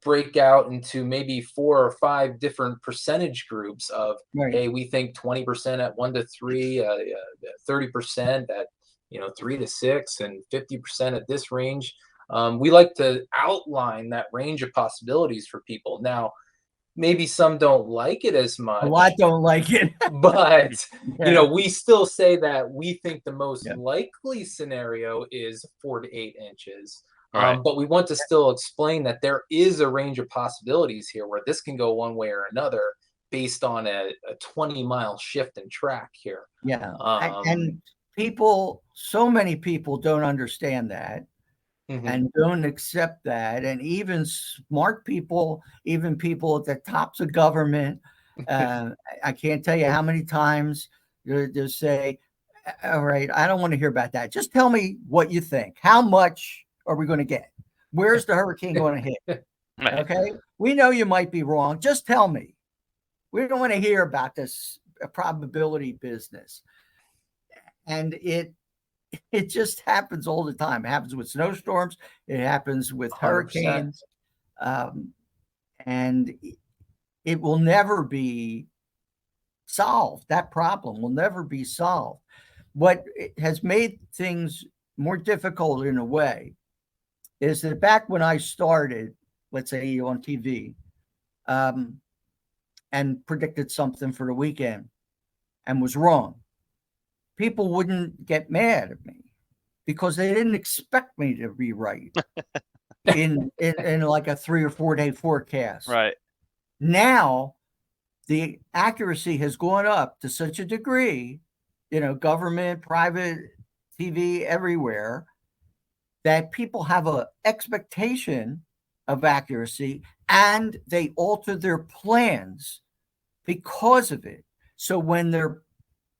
break out into maybe 4 or 5 different percentage groups of, hey, we think 20% at 1 to 3, 30% at 3 to 6, and 50% at this range. We like to outline that range of possibilities for people. Now, maybe some don't like it as much. A lot don't like it. But, we still say that we think the most likely scenario is 4 to 8 inches. But we want to still explain that there is a range of possibilities here where this can go one way or another based on a 20-mile shift in track here. Yeah. And so many people don't understand that. And don't accept that. And even smart people, even people at the tops of government, I can't tell you how many times they'll say, all right, I don't want to hear about that. Just tell me what you think. How much are we going to get? Where's the hurricane going to hit? Okay. We know you might be wrong. Just tell me. We don't want to hear about this probability business. And it just happens all the time. It happens with snowstorms. It happens with hurricanes. And it will never be solved. That problem will never be solved. What has made things more difficult in a way is that back when I started, let's say on TV, and predicted something for the weekend and was wrong, people wouldn't get mad at me because they didn't expect me to be right in like a 3 or 4 day forecast. Right. Now, the accuracy has gone up to such a degree, government, private, TV, everywhere, that people have an expectation of accuracy and they alter their plans because of it. So when their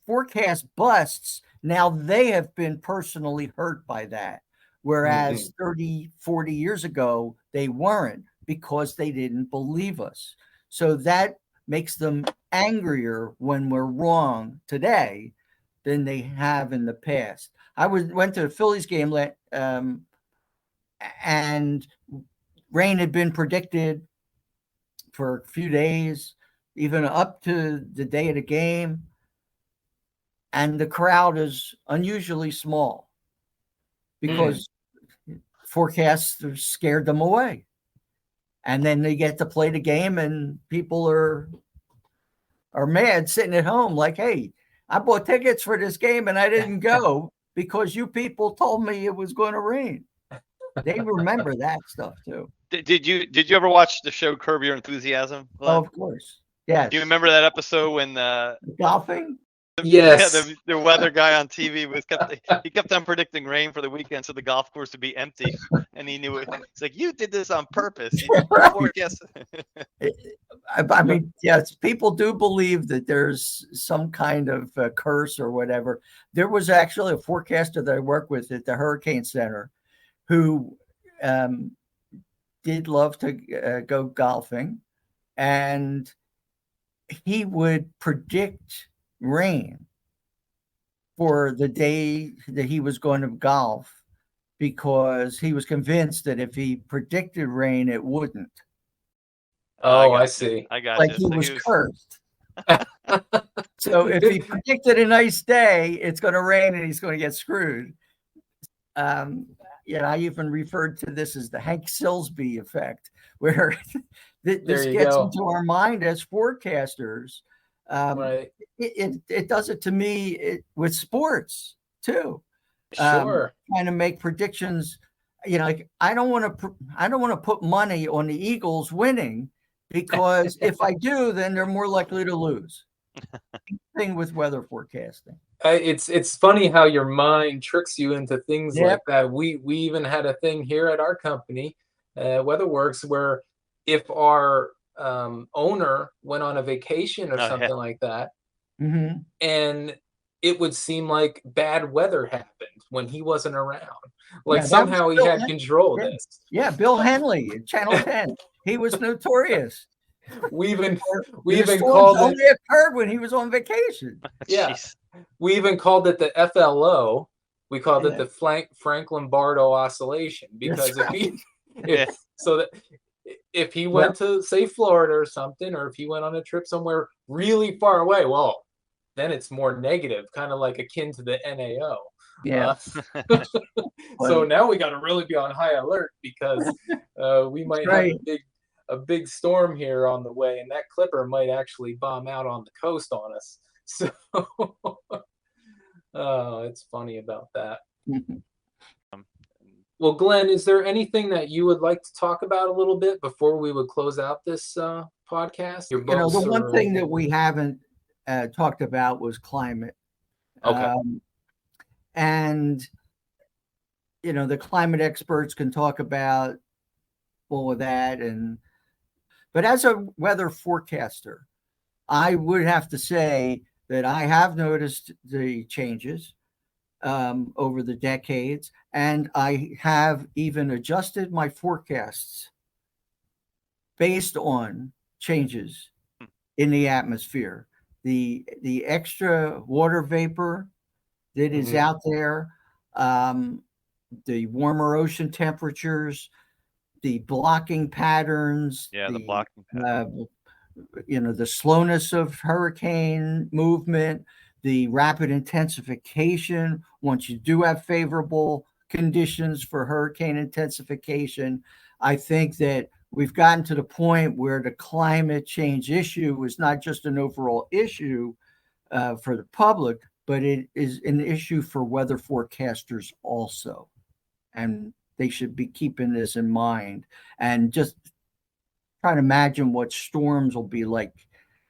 forecast busts, now they have been personally hurt by that, whereas 30, 40 years ago, they weren't because they didn't believe us. So that makes them angrier when we're wrong today than they have in the past. I went to the Phillies game and rain had been predicted for a few days, even up to the day of the game. And the crowd is unusually small because forecasters scared them away. And then they get to play the game and people are mad sitting at home like, hey, I bought tickets for this game and I didn't go because you people told me it was going to rain. They remember that stuff too. Did you ever watch the show Curb Your Enthusiasm, Glenn? Oh, of course. Yes. Do you remember that episode when golfing? Yes. Yeah, the weather guy on TV kept on predicting rain for the weekend, so the golf course would be empty, and he knew it. It's like, you did this on purpose. I mean, yes, people do believe that there's some kind of curse or whatever. There was actually a forecaster that I worked with at the Hurricane Center who did love to go golfing, and he would predict rain for the day that he was going to golf because he was convinced that if he predicted rain, it wouldn't. Oh, I see. I got like you. he was cursed. So if he predicted a nice day, it's going to rain and he's going to get screwed. I even referred to this as the Hank Silsby effect, where this gets into our mind as forecasters. Right. It does it to me with sports too. Sure. Trying to make predictions. Like I don't want to put money on the Eagles winning because if I do, then they're more likely to lose. Thing with weather forecasting. It's funny how your mind tricks you into things like that. We even had a thing here at our company, WeatherWorks, where if our owner went on a vacation or something like that, and it would seem like bad weather happened when he wasn't around. Like somehow he had control of this. Yeah, Bill Henley, Channel 10. He was notorious. We even called it only occurred when he was on vacation. Yeah. Jeez. We even called it the FLO. We called it the Frank-Lombardo oscillation because if he went to say Florida or something, or if he went on a trip somewhere really far away, well, then it's more negative, kind of like akin to the NAO. Yeah. So now we got to really be on high alert because we might have a big storm here on the way, and that clipper might actually bomb out on the coast on us. So, it's funny about that. Well, Glenn, is there anything that you would like to talk about a little bit before we would close out this podcast? The one thing that we haven't talked about was climate. Okay. And the climate experts can talk about all of that, but as a weather forecaster, I would have to say that I have noticed the changes over the decades, and I have even adjusted my forecasts based on changes in the atmosphere. The extra water vapor that is out there, the warmer ocean temperatures, the blocking patterns, the blocking patterns. The slowness of hurricane movement, the rapid intensification. Once you do have favorable conditions for hurricane intensification, I think that we've gotten to the point where the climate change issue is not just an overall issue for the public, but it is an issue for weather forecasters also. And they should be keeping this in mind and just try to imagine what storms will be like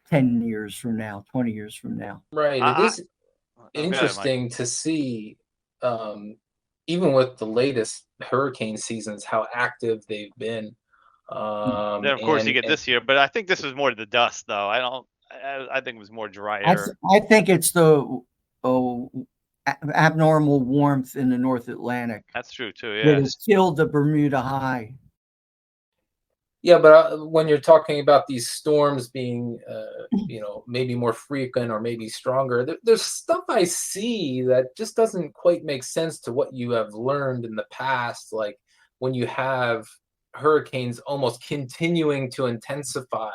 10 years from now, 20 years from now. Right. It is interesting to see, even with the latest hurricane seasons, how active they've been. Then of course you get this year, but I think this was more the dust, though. I think it was more drier. I think it's the abnormal warmth in the North Atlantic That's true too. that Yeah. has killed the Bermuda High. Yeah, but when you're talking about these storms being, maybe more frequent or maybe stronger, there's stuff I see that just doesn't quite make sense to what you have learned in the past. Like when you have hurricanes almost continuing to intensify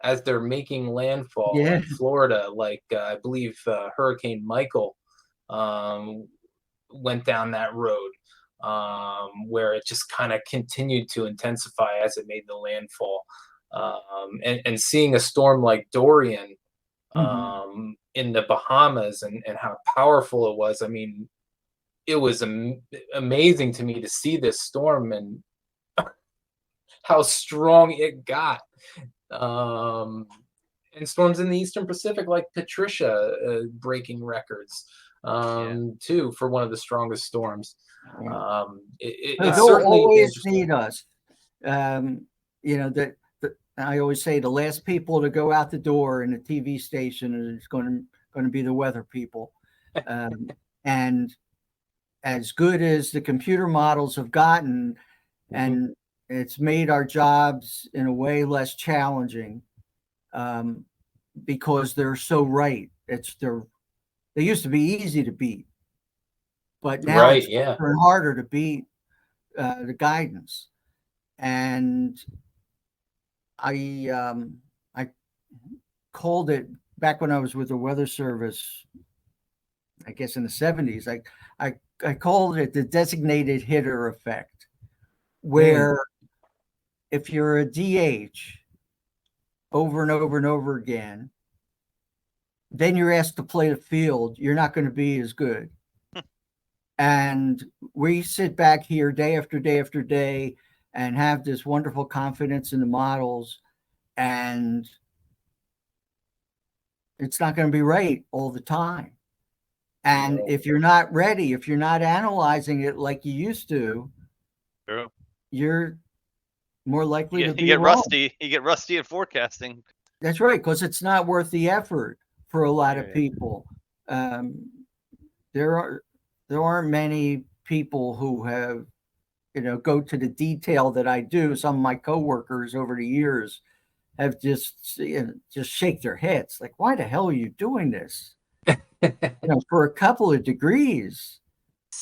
as they're making landfall Yeah. in Florida, like I believe Hurricane Michael went down that road, where it just kind of continued to intensify as it made the landfall. And seeing a storm like Dorian in the Bahamas and how powerful it was. I mean, it was amazing to me to see this storm and how strong it got. And storms in the Eastern Pacific like Patricia breaking records too for one of the strongest storms. It's They'll certainly always need us. I always say the last people to go out the door in a TV station is going to be the weather people. And as good as the computer models have gotten, and it's made our jobs in a way less challenging, because they're so right. They used to be easy to beat, but now it's harder and harder to beat the guidance. And I called it back when I was with the Weather Service, I guess in the 70s. I called it the designated hitter effect, where if you're a DH over and over and over again, then you're asked to play the field, you're not going to be as good. And we sit back here day after day after day and have this wonderful confidence in the models, and it's not going to be right all the time. And if you're not ready, if you're not analyzing it like you used to, you're more likely to be wrong. You get rusty at forecasting. That's right, because it's not worth the effort for a lot of people. There aren't many people who have, go to the detail that I do. Some of my coworkers over the years have just shake their heads like, why the hell are you doing this? For a couple of degrees.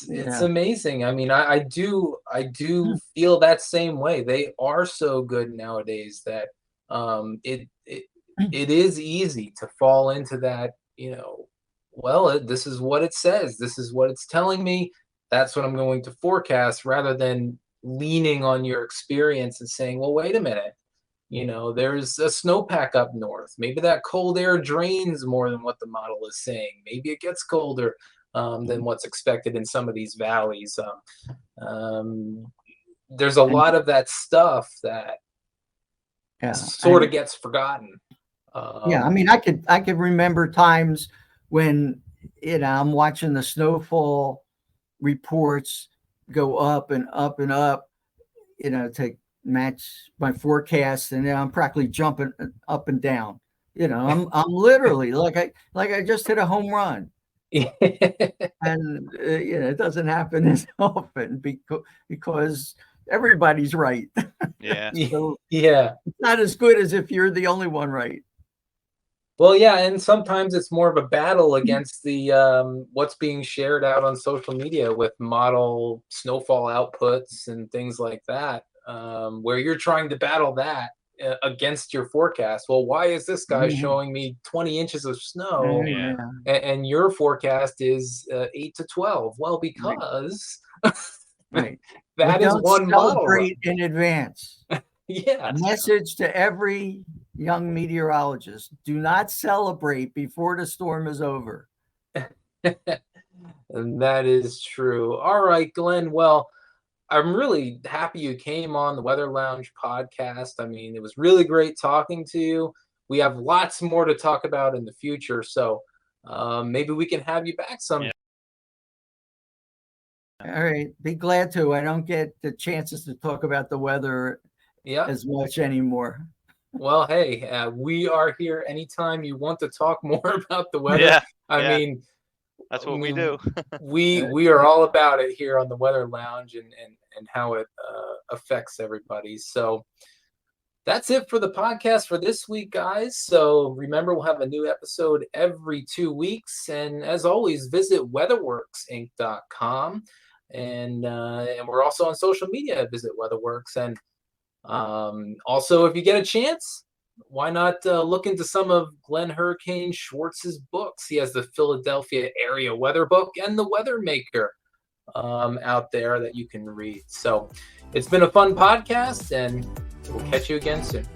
It's amazing. I mean, I do feel that same way. They are so good nowadays that it is easy to fall into that, this is what it says, this is what it's telling me, that's what I'm going to forecast, rather than leaning on your experience and saying, well, wait a minute, there's a snowpack up north. Maybe that cold air drains more than what the model is saying. Maybe it gets colder than what's expected in some of these valleys. There's a lot of that stuff that sort of gets forgotten. I mean, I could remember times when, I'm watching the snowfall reports go up and up and up, to match my forecast, and then I'm practically jumping up and down. I'm literally like I just hit a home run. And it doesn't happen as often because everybody's right. So it's not as good as if you're the only one right. Well, yeah, and sometimes it's more of a battle against the what's being shared out on social media with model snowfall outputs and things like that, where you're trying to battle that against your forecast. Well, why is this guy showing me 20 inches of snow and your forecast is 8 to 12? Well, because that is one model in advance. Yeah. Message to every young meteorologist: do not celebrate before the storm is over. And that is true. All right, Glenn. Well, I'm really happy you came on the Weather Lounge podcast. I mean, it was really great talking to you. We have lots more to talk about in the future, so maybe we can have you back sometime. All right. Be glad to. I don't get the chances to talk about the weather as much anymore. Well, hey, we are here anytime you want to talk more about the weather. I mean, That's what we do. we are all about it here on the Weather Lounge and how it affects everybody. So that's it for the podcast for this week, guys. So remember, we'll have a new episode every 2 weeks. And as always, visit weatherworksinc.com. And we're also on social media. Visit Weatherworks. And also, if you get a chance, why not look into some of Glenn Hurricane Schwartz's books? He has the Philadelphia Area Weather Book and the Weather Maker out there that you can read. So it's been a fun podcast, and we'll catch you again soon.